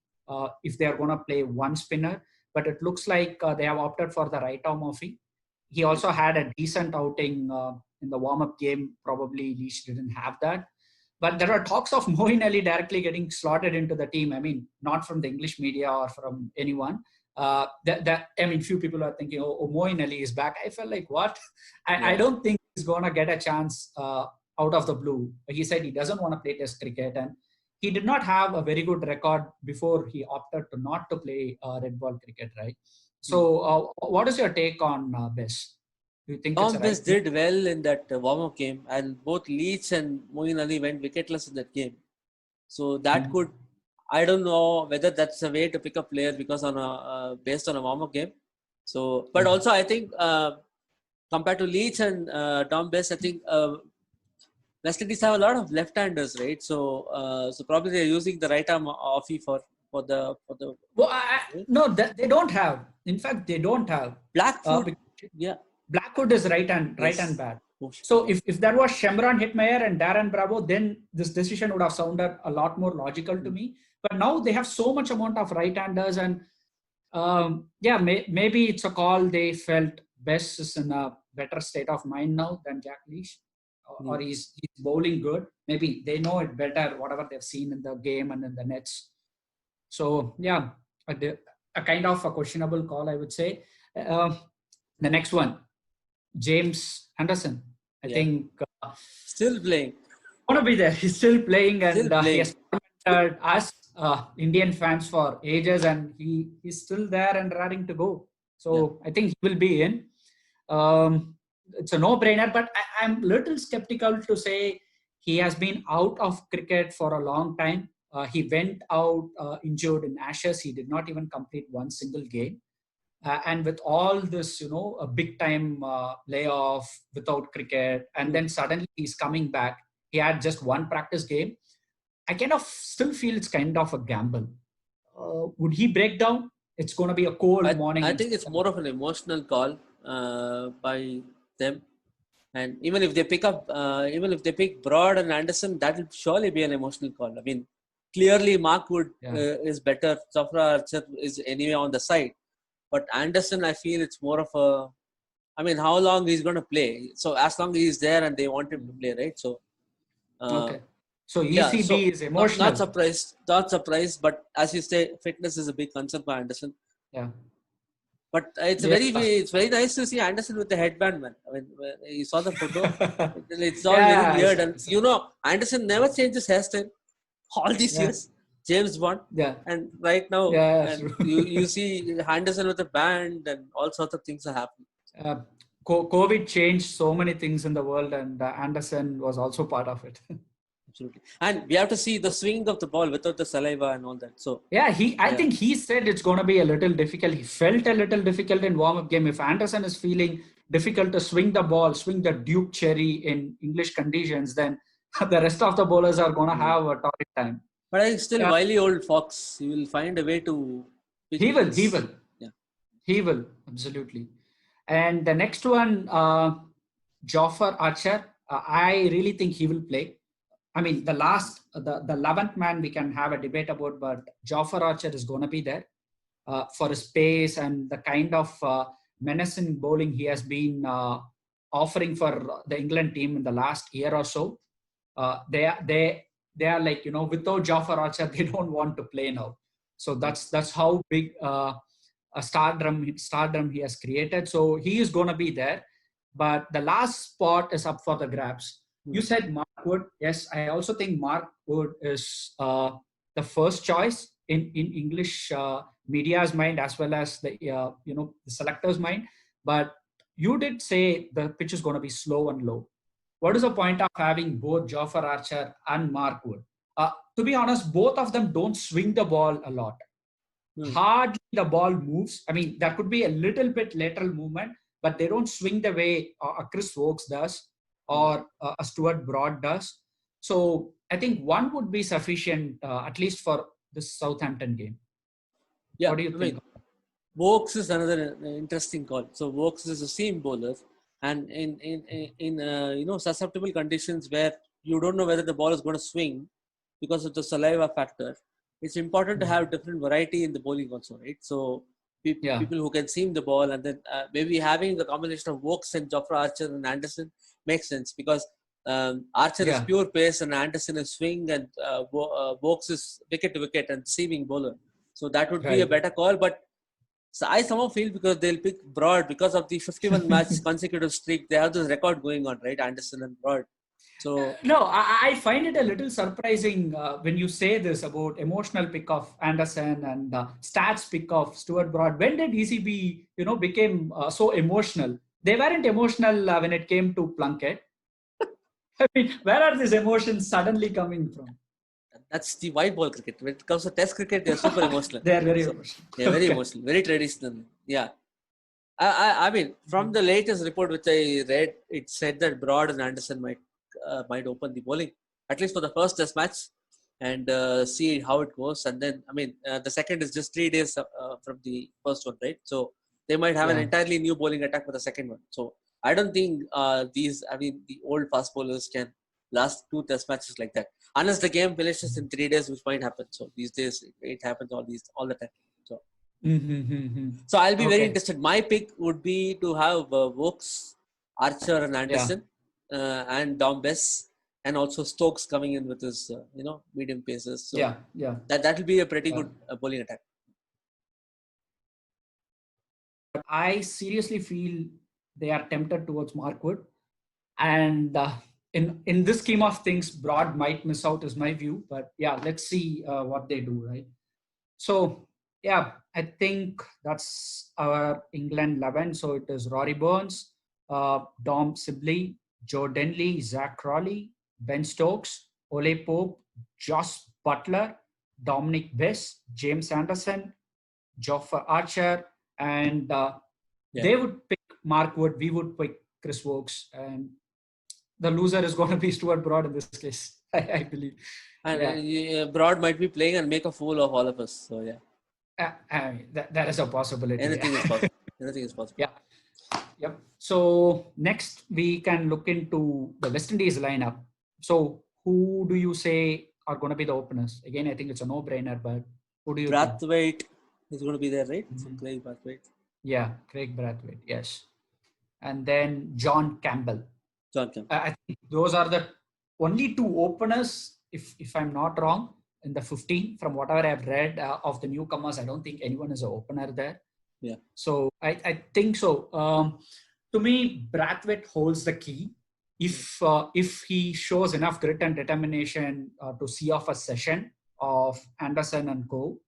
[SPEAKER 1] if they are going to play one spinner. But it looks like they have opted for the right arm Murphy. He also had a decent outing in the warm-up game. Probably Leach didn't have that. But there are talks of Moeen Ali directly getting slotted into the team. I mean, not from the English media or from anyone. Few people are thinking, Moeen Ali is back. I felt like, what? I don't think he's going to get a chance out of the blue. He said he doesn't want to play Test cricket, and he did not have a very good record before he opted to not to play red ball cricket, right? So, what is your take on Bess? Do you think
[SPEAKER 2] Tom
[SPEAKER 1] it's
[SPEAKER 2] Bess did well in that warm-up game, and both Leach and Moeen Ali went wicketless in that game. So that could, I don't know whether that's a way to pick a player because on a based on a warm-up game. So, but also I think compared to Leach and Tom Bess, I think West Indies have a lot of left-handers, right? So, so probably they're using the right arm offie for the.
[SPEAKER 1] Well, no, they don't have. In fact, they don't have.
[SPEAKER 2] Blackwood,
[SPEAKER 1] Blackwood is right hand bat. So if that was Shemran Hitmeyer and Darren Bravo, then this decision would have sounded a lot more logical to me. But now they have so much amount of right-handers, and maybe it's a call they felt Bess is in a better state of mind now than Jack Leach, or he's bowling good. Maybe they know it better, whatever they've seen in the game and in the nets. So a kind of a questionable call, I would say. The next one, James Anderson. I think
[SPEAKER 2] still playing.
[SPEAKER 1] Want to be there. He's still playing, and he has tormented us Indian fans for ages, and he's still there and raring to go. So I think he will be in. It's a no-brainer, but I'm a little skeptical to say he has been out of cricket for a long time. He went out injured in Ashes. He did not even complete one single game. And with all this, a big-time layoff without cricket, and then suddenly he's coming back. He had just one practice game. I kind of still feel it's kind of a gamble. Would he break down? It's going to be a cold morning.
[SPEAKER 2] I think it's more of an emotional call by them. And even if they pick Broad and Anderson, that will surely be an emotional call. I mean, clearly Mark Wood is better. Jofra Archer is anyway on the side. But Anderson, I feel it's more of a, I mean, how long he's going to play. So as long as he's there and they want him to play, right? So,
[SPEAKER 1] okay. So ECB is emotional.
[SPEAKER 2] Not surprised. But as you say, fitness is a big concern for Anderson.
[SPEAKER 1] Yeah.
[SPEAKER 2] But it's very nice to see Anderson with the headband, man. I mean, you saw the photo. It's all very weird. And Anderson never changes hairstyle all these years. James Bond.
[SPEAKER 1] Yeah.
[SPEAKER 2] And right now, you see Anderson with a band and all sorts of things are happening.
[SPEAKER 1] COVID changed so many things in the world, and Anderson was also part of it.
[SPEAKER 2] Absolutely. And we have to see the swing of the ball without the saliva and all that. So
[SPEAKER 1] I think he said it's going to be a little difficult. He felt a little difficult in warm-up game. If Anderson is feeling difficult to swing the ball, swing the Duke cherry in English conditions, then the rest of the bowlers are going to have a torrid time.
[SPEAKER 2] But I think still wily old fox. He will find a way to.
[SPEAKER 1] He will. Yeah. He will, absolutely. And the next one, Jofra Archer. I really think he will play. I mean, the 11th man we can have a debate about, but Jofra Archer is going to be there for his pace and the kind of menacing bowling he has been offering for the England team in the last year or so. They are like, without Jofra Archer, they don't want to play now. So that's how big a stardom he has created. So he is going to be there. But the last spot is up for the grabs. You said Mark Wood. Yes, I also think Mark Wood is the first choice in English media's mind as well as the the selector's mind. But you did say the pitch is going to be slow and low. What is the point of having both Jofra Archer and Mark Wood? To be honest, both of them don't swing the ball a lot. Hardly the ball moves. I mean, there could be a little bit lateral movement, but they don't swing the way a Chris Wokes does or a Stuart Broad does. So I think one would be sufficient, at least for this Southampton game.
[SPEAKER 2] Yeah,
[SPEAKER 1] what do you think?
[SPEAKER 2] Wokes is another interesting call. So Wokes is a seam bowler, and in susceptible conditions where you don't know whether the ball is going to swing because of the saliva factor. it's important to have different variety in the bowling also, right? So people who can seam the ball, and then maybe having the combination of Wokes and Jofra Archer and Anderson makes sense, because Archer is pure pace and Anderson is swing, and Wokes is wicket to wicket and seaming bowler. So that would be a better call. But so I somehow feel because they'll pick Broad because of the 51 match consecutive streak. They have this record going on, right? Anderson and Broad. So
[SPEAKER 1] no, I find it a little surprising when you say this about emotional pick of Anderson and stats pick of Stuart Broad. When did ECB, became so emotional? They weren't emotional when it came to Plunkett. I mean, where are these emotions suddenly coming from?
[SPEAKER 2] That's the white ball cricket. When it comes to test cricket, they're super emotional.
[SPEAKER 1] They're very emotional.
[SPEAKER 2] They're very emotional, very traditional. Yeah. I mean, from the latest report which I read, it said that Broad and Anderson might open the bowling, at least for the first test match, and see how it goes. And then, I mean, the second is just 3 days from the first one, right? So they might have an entirely new bowling attack for the second one. So I don't think the old fast bowlers can last 2 test matches like that, unless the game finishes in 3 days, which might happen. So these days it happens all the time. So. So I'll be very interested. My pick would be to have Wokes, Archer, and Anderson, and Dom Bess, and also Stokes coming in with his medium paces. So that will be a pretty good bowling attack.
[SPEAKER 1] I seriously feel they are tempted towards Markwood, and in this scheme of things, Broad might miss out, is my view. But let's see what they do, right? So I think that's our England 11. So it is Rory Burns, Dom Sibley, Joe Denley, Zach Crawley, Ben Stokes, Ole Pope, Josh Butler, Dominic Bess, James Anderson, Joffa Archer, and they would pick Mark Wood. We would pick Chris Wokes, and the loser is going to be Stuart Broad in this case, I believe.
[SPEAKER 2] And Broad might be playing and make a fool of all of us. So
[SPEAKER 1] that is a possibility.
[SPEAKER 2] Anything is possible. Anything is possible.
[SPEAKER 1] Yep. So next we can look into the West Indies lineup. So who do you say are going to be the openers? Again, I think it's a no-brainer, but who do you
[SPEAKER 2] Brathwaite is going to be there, right? So Craig Brathwaite.
[SPEAKER 1] Yeah, Craig Brathwaite, yes. And then John Campbell. I think those are the only 2 openers, if I'm not wrong, in the 15. From whatever I've read of the newcomers, I don't think anyone is an opener there.
[SPEAKER 2] Yeah.
[SPEAKER 1] So I think so. To me, Brathwaite holds the key. If he shows enough grit and determination to see off a session of Anderson and co,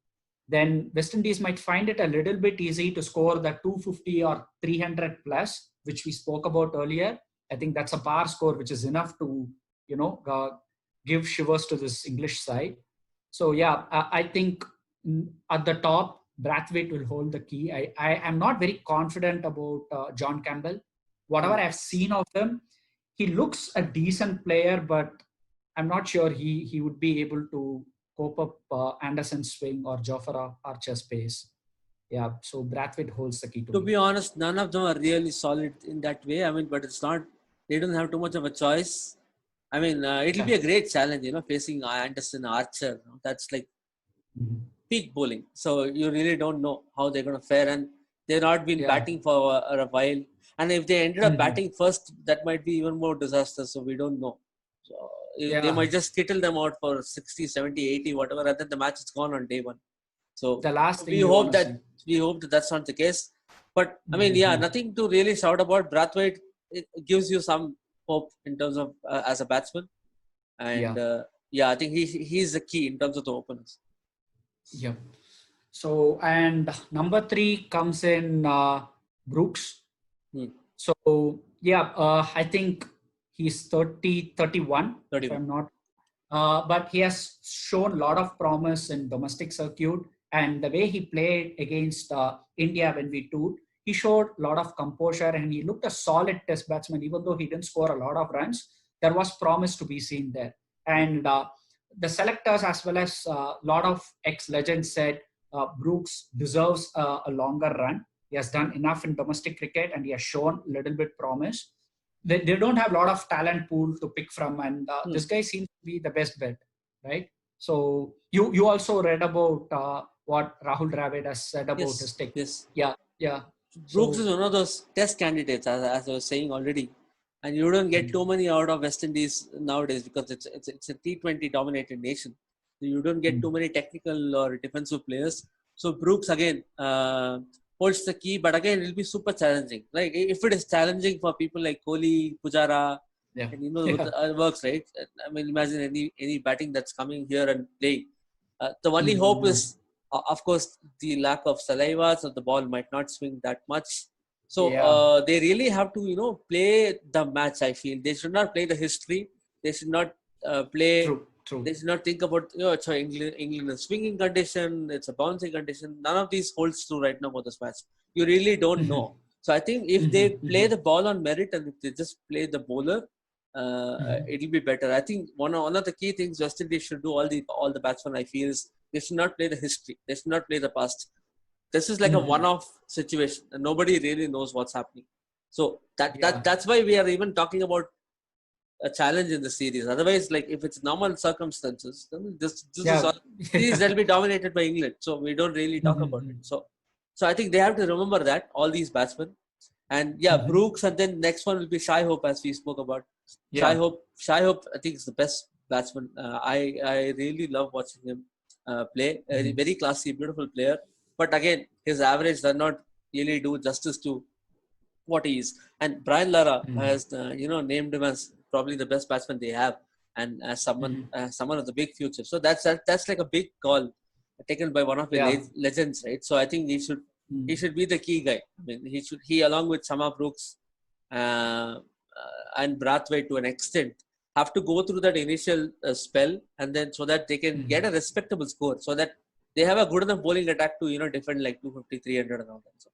[SPEAKER 1] then West Indies might find it a little bit easy to score the 250 or 300 plus, which we spoke about earlier. I think that's a bar score, which is enough to, give shivers to this English side. So I think at the top, Brathwaite will hold the key. I am not very confident about John Campbell. Whatever I've seen of him, he looks a decent player, but I'm not sure he would be able to cope up Anderson's swing or Jofra Archer's pace. So Brathwaite holds the key
[SPEAKER 2] to be honest, none of them are really solid in that way. I mean, but it's not, they don't have too much of a choice. I mean, it'll be a great challenge, facing Anderson, Archer. That's like peak bowling. So you really don't know how they're going to fare, and they've not been batting for a while. And if they ended up batting first, that might be even more disaster. So we don't know. So they might just skittle them out for 60, 70, 80, whatever, and then the match is gone on day one. So
[SPEAKER 1] the last thing
[SPEAKER 2] we hope that that's not the case. But I mean, nothing to really shout about. Brathwaite, it gives you some hope in terms of as a batsman, and I think he's the key in terms of the openers.
[SPEAKER 1] Yep. So, and number 3 comes in Brooks. So I think he's 31, if I'm not. But he has shown a lot of promise in domestic circuit, and the way he played against India when we toured, he showed a lot of composure, and he looked a solid test batsman. Even though he didn't score a lot of runs, there was promise to be seen there. And the selectors, as well as a lot of ex-legends, said Brooks deserves a longer run. He has done enough in domestic cricket, and he has shown a little bit promise. They don't have a lot of talent pool to pick from, and this guy seems to be the best bet, right? So you also read about what Rahul Dravid has said about his
[SPEAKER 2] Yes,
[SPEAKER 1] tech.
[SPEAKER 2] yes.
[SPEAKER 1] Yeah, yeah.
[SPEAKER 2] Brooks
[SPEAKER 1] So
[SPEAKER 2] is one of those test candidates, as I was saying already. And you don't get too many out of West Indies nowadays because it's a T20 dominated nation. So you don't get too many technical or defensive players. So Brooks again holds the key, but again it'll be super challenging. Like if it is challenging for people like Kohli, Pujara,
[SPEAKER 1] yeah,
[SPEAKER 2] and you know
[SPEAKER 1] yeah.
[SPEAKER 2] works, right? I mean, imagine any batting that's coming here and playing. The only hope is, of course, the lack of saliva, so the ball might not swing that much. So
[SPEAKER 1] Yeah,
[SPEAKER 2] they really have to, play the match. I feel they should not play the history. They should not play.
[SPEAKER 1] true, true.
[SPEAKER 2] They should not think about, it's a England is swinging condition. It's a bouncing condition. None of these holds true right now for this match. You really don't know. So I think if they play the ball on merit and if they just play the bowler, it'll be better. I think one of the key things West Indies should do, all the batsmen, I feel, is they should not play the history. They should not play the past. This is like a one-off situation, and nobody really knows what's happening. So
[SPEAKER 1] Yeah,
[SPEAKER 2] that's why we are even talking about a challenge in the series. Otherwise, like if it's normal circumstances, then this is
[SPEAKER 1] yeah.
[SPEAKER 2] all series that will be dominated by England. So we don't really talk about it. So I think they have to remember that, all these batsmen. And yeah, Brooks, and then next one will be Shai Hope, as we spoke about.
[SPEAKER 1] Yeah.
[SPEAKER 2] Shai Hope, I think is the best batsman. I really love watching him play. A very classy, beautiful player. But again, his average does not really do justice to what he is. And Brian Lara has, named him as probably the best batsman they have, and as someone of the big future. So that's like a big call taken by one of the
[SPEAKER 1] Yeah.
[SPEAKER 2] legends, right? So I think he should be the key guy. I mean, he along with Sama Brooks and Brathwaite to an extent have to go through that initial spell, and then so that they can get a respectable score, so that they have a good enough bowling attack to defend like 250, 300 and all that. So.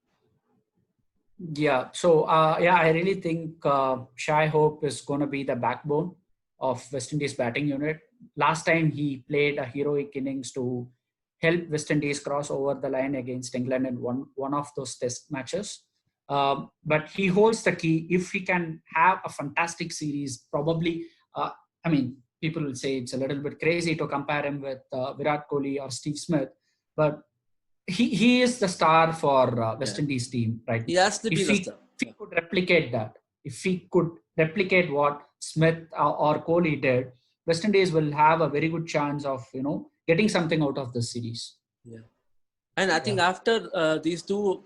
[SPEAKER 1] Yeah. So, I really think Shai Hope is going to be the backbone of West Indies batting unit. Last time he played a heroic innings to help West Indies cross over the line against England in one of those test matches. But he holds the key. If he can have a fantastic series, probably, people will say it's a little bit crazy to compare him with Virat Kohli or Steve Smith, but he is the star for West Indies team right
[SPEAKER 2] He
[SPEAKER 1] now.
[SPEAKER 2] has to be the star.
[SPEAKER 1] If he could replicate that, if he could replicate what Smith or Kohli did, West Indies will have a very good chance of getting something out of this series.
[SPEAKER 2] Yeah, and I think after these two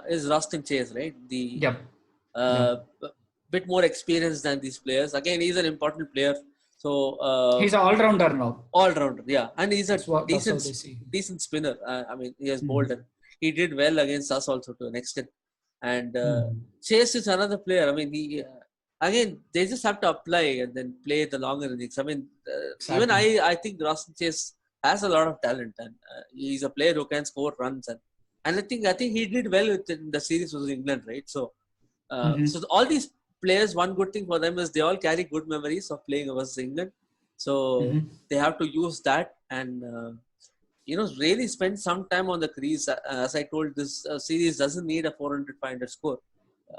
[SPEAKER 2] is Rustin Chase, right? The bit more experienced than these players. Again, he's an important player. So
[SPEAKER 1] he's an all-rounder now.
[SPEAKER 2] All-rounder, yeah, and he's a decent spinner. I mean, he has bowled and he did well against us also to an extent. And Chase is another player. I mean, he again they just have to apply and then play the longer innings. I mean, even I think Rustin Chase has a lot of talent, and he's a player who can score runs, and I think he did well in the series with England, right? So so all these players, one good thing for them is they all carry good memories of playing versus England. So they have to use that and really spend some time on the crease. As I told, this series doesn't need a 400, 500 score.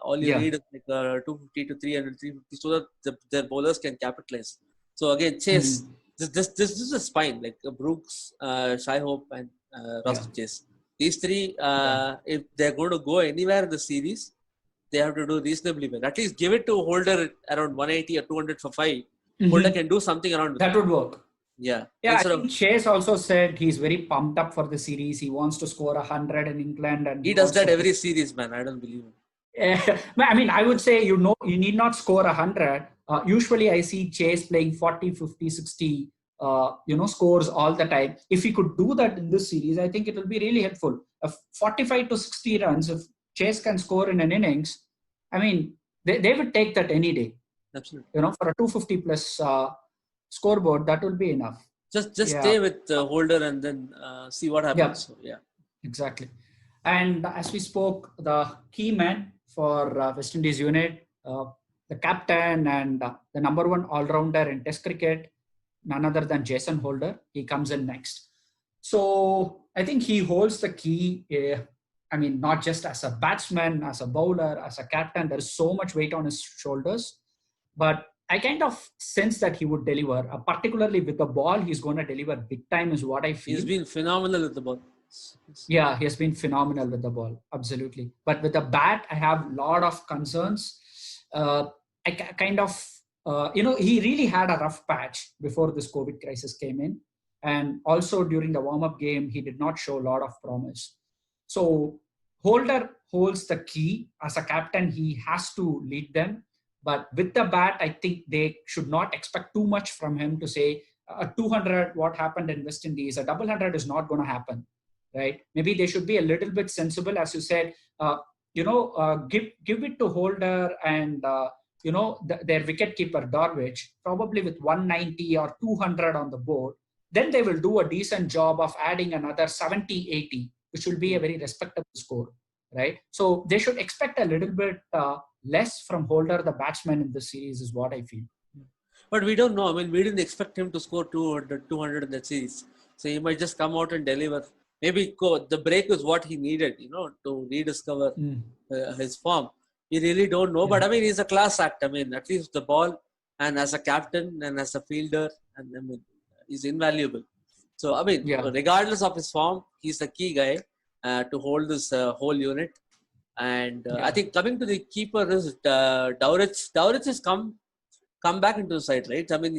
[SPEAKER 2] All you need is like 250 to 300, 350, so that their bowlers can capitalize. So again, Chase, this is a spine like Brooks, Shai Hope, and Rustin Chase. These three, if they're going to go anywhere in the series, they have to do reasonably well. At least give it to Holder around 180 or 200 for 5. Holder can do something around
[SPEAKER 1] that would work.
[SPEAKER 2] Yeah.
[SPEAKER 1] I think Chase also said he's very pumped up for the series. He wants to score 100 in England, and
[SPEAKER 2] he does that every series, man. I don't believe him.
[SPEAKER 1] I mean, I would say, you need not score 100. Usually I see Chase playing 40, 50, 60, scores all the time. If he could do that in this series, I think it will be really helpful. 45 to 60 runs, if Chase can score in an innings, I mean, they would take that any day.
[SPEAKER 2] Absolutely.
[SPEAKER 1] For a 250 plus scoreboard, that will be enough.
[SPEAKER 2] Just stay with Holder and then see what happens.
[SPEAKER 1] Yeah.
[SPEAKER 2] So, yeah.
[SPEAKER 1] Exactly. And as we spoke, the key man for West Indies unit, the captain and the number one all-rounder in Test cricket, none other than Jason Holder. He comes in next. So I think he holds the key. Not just as a batsman, as a bowler, as a captain. There is so much weight on his shoulders. But I kind of sense that he would deliver, particularly with the ball. He's going to deliver big time, is what I
[SPEAKER 2] He's
[SPEAKER 1] feel.
[SPEAKER 2] been phenomenal with the ball.
[SPEAKER 1] Yeah, he has been phenomenal with the ball, absolutely. But with the bat, I have a lot of concerns. Uh, kind of, he really had a rough patch before this COVID crisis came in. And also during the warm up game, he did not show a lot of promise. So, Holder holds the key. As a captain, he has to lead them. But with the bat, I think they should not expect too much from him to say a 200, what happened in West Indies, a double hundred is not going to happen, right? Maybe they should be a little bit sensible, as you said. Give it to Holder and their wicket keeper Darvish, probably with 190 or 200 on the board. Then they will do a decent job of adding another 70, 80, which will be a very respectable score, right? So they should expect a little bit less from Holder, the batsman in this series, is what I feel.
[SPEAKER 2] But we don't know. I mean, we didn't expect him to score 200 in that series. So he might just come out and deliver. Maybe the break is what he needed, to rediscover his form. We really don't know. But I mean, he's a class act. I mean, at least the ball, and as a captain and as a fielder, and I mean, he's invaluable. So I mean, regardless of his form, he's the key guy to hold this whole unit. And I think coming to the keeper is Dowrich. Dowrich has come back into the side, right? I mean,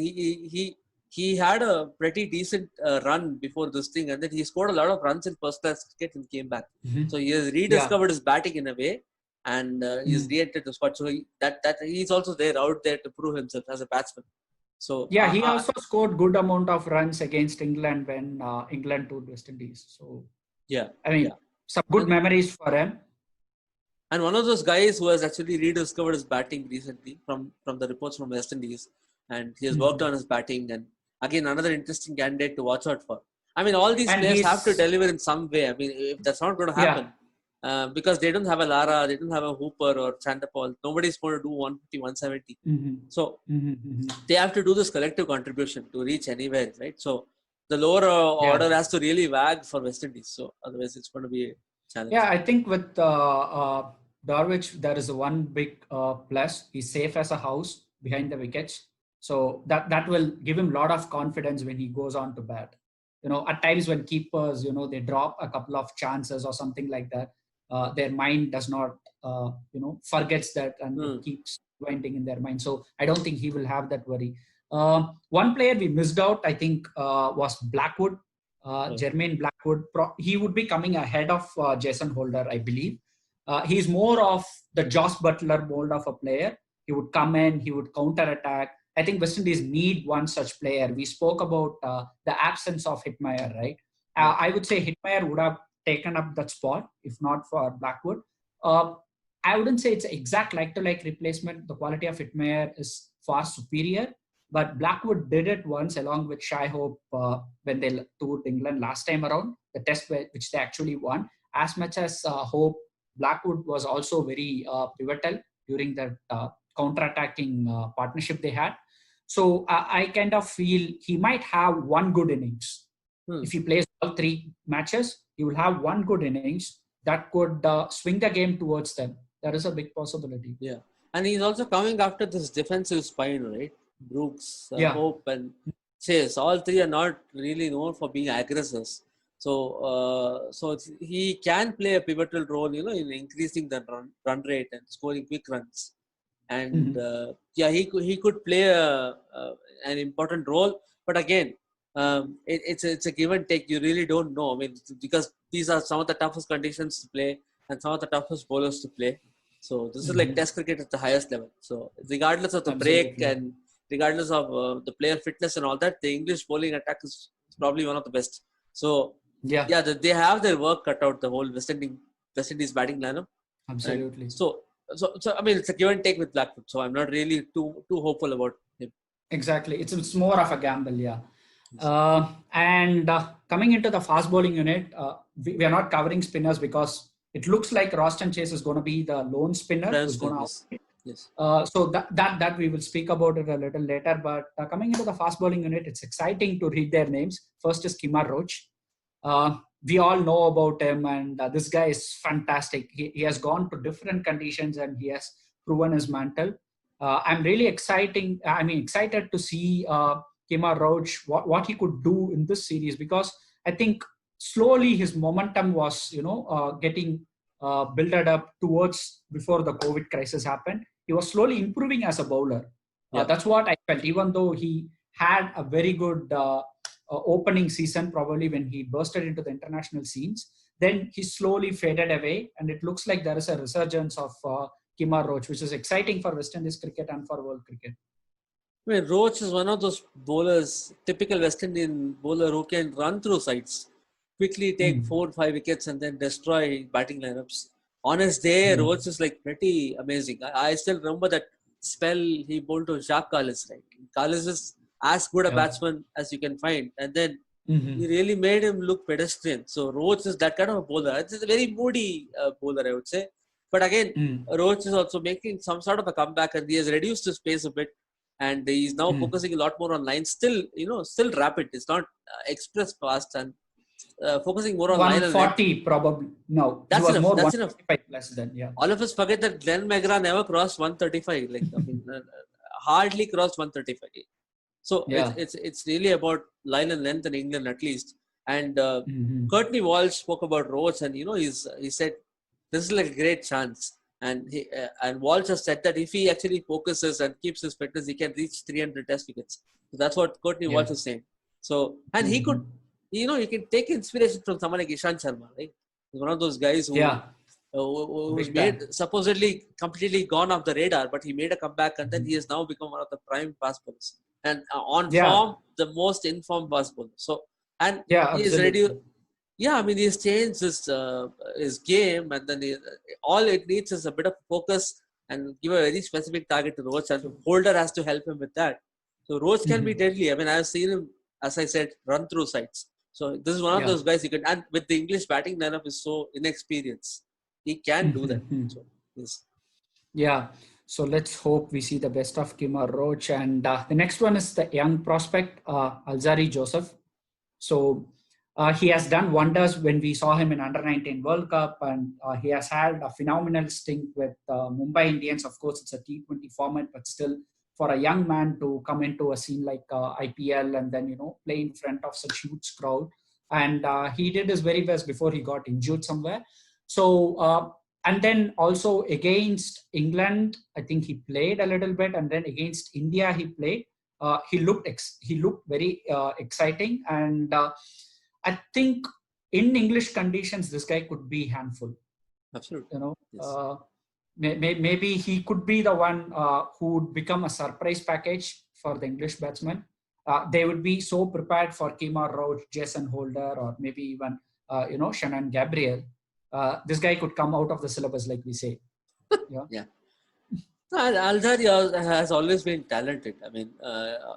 [SPEAKER 2] he had a pretty decent run before this thing, and then he scored a lot of runs in first class cricket and came back. So he has rediscovered his batting in a way, and he's re-entered the squad. So that he's also out there to prove himself as a batsman. So
[SPEAKER 1] yeah, he also scored good amount of runs against England when England toured West Indies. So some good memories for him.
[SPEAKER 2] And one of those guys who has actually rediscovered his batting recently from the reports from West Indies, and he has worked on his batting. And again, another interesting candidate to watch out for. I mean, all these players have to deliver in some way. I mean, if that's not going to happen, because they don't have a Lara, they don't have a Hooper or Chanderpaul, nobody's going to do 150, 170. So they have to do this collective contribution to reach anywhere, right? So the lower order has to really wag for West Indies. So otherwise, it's going to be a challenge.
[SPEAKER 1] Yeah, I think with Darvish, there is one big plus. He's safe as a house behind the wickets. So that will give him a lot of confidence when he goes on to bat. At times when keepers, they drop a couple of chances or something like that, their mind does not, forgets that and keeps winding in their mind. So I don't think he will have that worry. One player we missed out, I think, was Blackwood. Jermaine Blackwood, he would be coming ahead of Jason Holder, I believe. He's more of the Joss Butler mold of a player. He would come in, he would counter-attack. I think West Indies need one such player. We spoke about the absence of Hitmyer, right? I would say Hitmyer would have taken up that spot if not for Blackwood. I wouldn't say it's an exact like-to-like replacement. The quality of Hitmyer is far superior. But Blackwood did it once along with Shai Hope when they toured England last time around, the test which they actually won. As much as Hope, Blackwood was also very pivotal during that counter-attacking partnership they had. So I kind of feel he might have one good innings. If he plays all three matches, he will have one good innings that could swing the game towards them. That is a big possibility.
[SPEAKER 2] Yeah. And he's also coming after this defensive spine, right? Brooks, Hope, and Chase. All three are not really known for being aggressors. So he can play a pivotal role, in increasing the run rate and scoring quick runs. And he could play an important role. But again, it's a give and take. You really don't know. I mean, because these are some of the toughest conditions to play and some of the toughest bowlers to play. So this is like test cricket at the highest level. So regardless of the break and regardless of the player fitness and all that, the English bowling attack is probably one of the best. So they have their work cut out, the whole West Indies batting lineup.
[SPEAKER 1] Absolutely.
[SPEAKER 2] And so I mean, it's a give and take with Blackwood. So I'm not really too hopeful about him.
[SPEAKER 1] Exactly. It's more of a gamble, yeah. And coming into the fast bowling unit, we are not covering spinners because it looks like Roston Chase is going to be the lone spinner who's going to
[SPEAKER 2] Yes.
[SPEAKER 1] So that we will speak about it a little later. But coming into the fast bowling unit, it's exciting to read their names. First is Kemar Roach. We all know about him, and this guy is fantastic. He has gone to different conditions and he has proven his mantle. I'm really excited to see Kemar Roach, what he could do in this series, because I think slowly his momentum was, getting built up towards before the COVID crisis happened. He was slowly improving as a bowler.
[SPEAKER 2] Yeah.
[SPEAKER 1] That's what I felt, even though he had a very good opening season, probably when he bursted into the international scenes. Then he slowly faded away, and it looks like there is a resurgence of Kemar Roach, which is exciting for West Indies cricket and for world cricket.
[SPEAKER 2] I mean, Roach is one of those bowlers, typical West Indian bowler who can run through sides, quickly take 4 or 5 wickets and then destroy batting lineups. On his day, Roach is like pretty amazing. I still remember that spell he bowled to Jacques Kallis, right? Kallis is as good a batsman as you can find. And then he really made him look pedestrian. So Roach is that kind of a bowler. It's a very moody bowler, I would say. But again, Roach is also making some sort of a comeback, and he has reduced his pace a bit. And he's now focusing a lot more on lines. Still, still rapid. It's not express fast, and focusing more on line.
[SPEAKER 1] 140 probably. No,
[SPEAKER 2] that's
[SPEAKER 1] was
[SPEAKER 2] enough.
[SPEAKER 1] more
[SPEAKER 2] that's enough.
[SPEAKER 1] Plus than, yeah.
[SPEAKER 2] All of us forget that Glenn McGrath never crossed 135. Like hardly crossed 135. So it's really about line and length in England at least. And Courtney Walsh spoke about Roach, and he said this is like a great chance. And Walsh has said that if he actually focuses and keeps his fitness, he can reach 300 test wickets. So that's what Courtney Walsh is saying. So, and he could, you can take inspiration from someone like Ishant Sharma, right? He's one of those guys who's made supposedly completely gone off the radar, but he made a comeback, and then he has now become one of the prime fast bowlers. And on form, the most informed fast bowler. So, and he is ready. Yeah, I mean, he's changed his game, and then all it needs is a bit of focus and give a very specific target to Roach, and Holder has to help him with that. So Roach can be deadly. I mean, I've seen him, as I said, run through sides. So this is one of those guys you can, and with the English batting lineup is so inexperienced, he can do that. So, yes.
[SPEAKER 1] Yeah. So let's hope we see the best of Kemar Roach. And the next one is the young prospect, Alzari Joseph. So he has done wonders when we saw him in Under-19 World Cup, and he has had a phenomenal stint with Mumbai Indians. Of course, it's a T20 format, but still, for a young man to come into a scene like IPL and then, play in front of such huge crowd. And he did his very best before he got injured somewhere. So, and then also against England, I think he played a little bit, and then against India, he played. He looked very exciting, and I think in English conditions, this guy could be handful.
[SPEAKER 2] Absolutely.
[SPEAKER 1] Yes. Maybe he could be the one who would become a surprise package for the English batsmen. They would be so prepared for Kemar Roach, Jason Holder, or maybe even Shannon Gabriel. This guy could come out of the syllabus, like we say.
[SPEAKER 2] Yeah. Alzari has always been talented. I mean,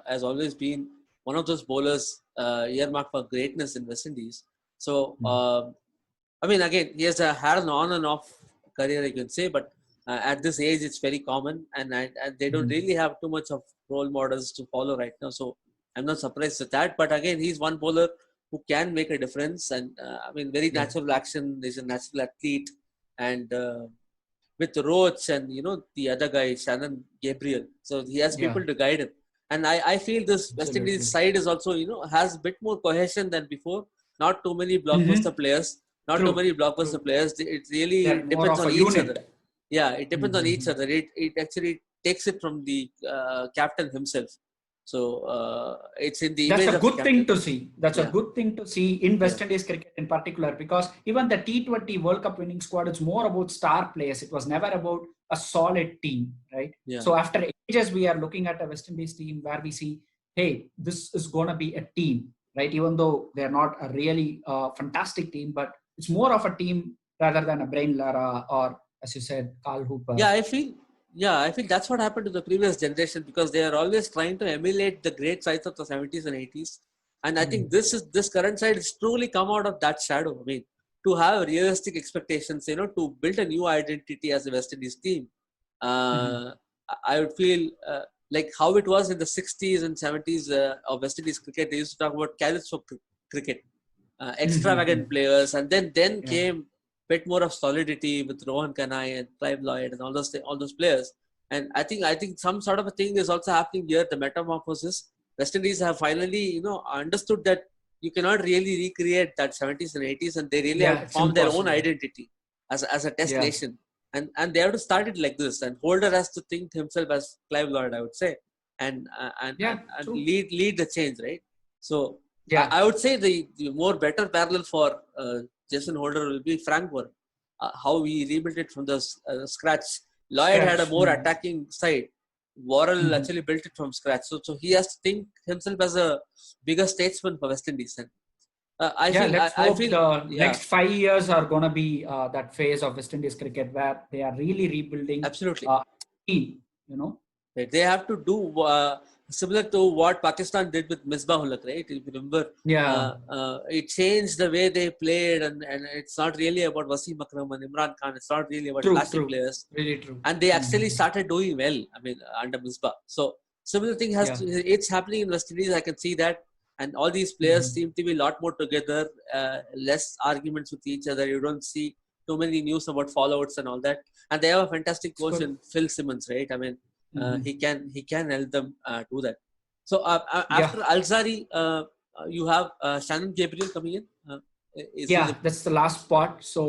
[SPEAKER 2] has always been one of those bowlers earmarked for greatness in West Indies. So, I mean, again, he has had an on and off career, you can say, but at this age, it's very common, and they don't really have too much of role models to follow right now. So, I'm not surprised at that. But again, he's one bowler who can make a difference, and I mean, very natural action. He's a natural athlete, and with Roach and the other guy, Shannon Gabriel, so he has people to guide him. And I feel this West Indies side is also has a bit more cohesion than before. Not too many blockbuster players. Not too many blockbuster players. It really depends on each other. Yeah, it depends on each other. It actually takes it from the captain himself. So it's in the image.
[SPEAKER 1] That's a good thing to see. That's a good thing to see in West Indies cricket in particular, because even the T20 World Cup winning squad, it's more about star players. It was never about a solid team, right?
[SPEAKER 2] Yeah.
[SPEAKER 1] So after ages, we are looking at a West Indies team where we see, hey, this is going to be a team, right? Even though they're not a really fantastic team, but it's more of a team rather than a Brain Lara or, as you said, Carl Hooper.
[SPEAKER 2] Yeah, I feel that's what happened to the previous generation, because they are always trying to emulate the great sides of the 70s and 80s. And I think this current side has truly come out of that shadow. I mean, to have realistic expectations, to build a new identity as a West Indies team. I would feel like how it was in the 60s and 70s of West Indies cricket. They used to talk about carrots for cricket, extravagant players, and then came bit more of solidity with Rohan Kanai and Clive Lloyd and all those players. And I think some sort of a thing is also happening here. The metamorphosis. West Indies have finally, understood that you cannot really recreate that 70s and 80s, and they really have
[SPEAKER 1] Yeah,
[SPEAKER 2] to
[SPEAKER 1] it's
[SPEAKER 2] form their own
[SPEAKER 1] impossible.
[SPEAKER 2] identity as a test
[SPEAKER 1] Yeah,
[SPEAKER 2] nation. And they have to start it like this. And Holder has to think himself as Clive Lloyd, I would say, and
[SPEAKER 1] yeah,
[SPEAKER 2] and
[SPEAKER 1] true.
[SPEAKER 2] lead the change, right? So
[SPEAKER 1] Yeah,
[SPEAKER 2] I would say the more better parallel for Jason Holder will be Frank Warren. How he rebuilt it from the scratch. Lloyd had a
[SPEAKER 1] scratch.
[SPEAKER 2] more attacking side. Worrell
[SPEAKER 1] Mhm.
[SPEAKER 2] actually built it from scratch. So he has to think himself as a bigger statesman for West Indies. And
[SPEAKER 1] Yeah, let's
[SPEAKER 2] I
[SPEAKER 1] hope
[SPEAKER 2] feel,
[SPEAKER 1] the
[SPEAKER 2] yeah,
[SPEAKER 1] next 5 years are going to be that phase of West Indies cricket where they are really rebuilding
[SPEAKER 2] absolutely.
[SPEAKER 1] uh, team, you know.
[SPEAKER 2] Right. They have to do similar to what Pakistan did with Misbah-ul-Haq, right? If you remember,
[SPEAKER 1] Yeah,
[SPEAKER 2] it changed the way they played, and it's not really about Wasim Akram and Imran Khan. It's not really about
[SPEAKER 1] true,
[SPEAKER 2] flashy
[SPEAKER 1] true.
[SPEAKER 2] players,
[SPEAKER 1] Really true.
[SPEAKER 2] and they actually
[SPEAKER 1] Mhm.
[SPEAKER 2] started doing well. I mean, under Misbah. So similar thing
[SPEAKER 1] Yeah.
[SPEAKER 2] it's happening in West Indies. I can see that, and all these players
[SPEAKER 1] Mhm.
[SPEAKER 2] seem to be a lot more together, less arguments with each other. You don't see too many news about fallouts and all that, and they have a fantastic
[SPEAKER 1] It's
[SPEAKER 2] coach
[SPEAKER 1] good.
[SPEAKER 2] in Phil Simmons, right? I mean,
[SPEAKER 1] Mhm.
[SPEAKER 2] he can help them do that. So
[SPEAKER 1] Yeah,
[SPEAKER 2] after Alzari, you have Shannon Gabriel coming in. Is he
[SPEAKER 1] yeah,
[SPEAKER 2] the
[SPEAKER 1] that's the last part. So,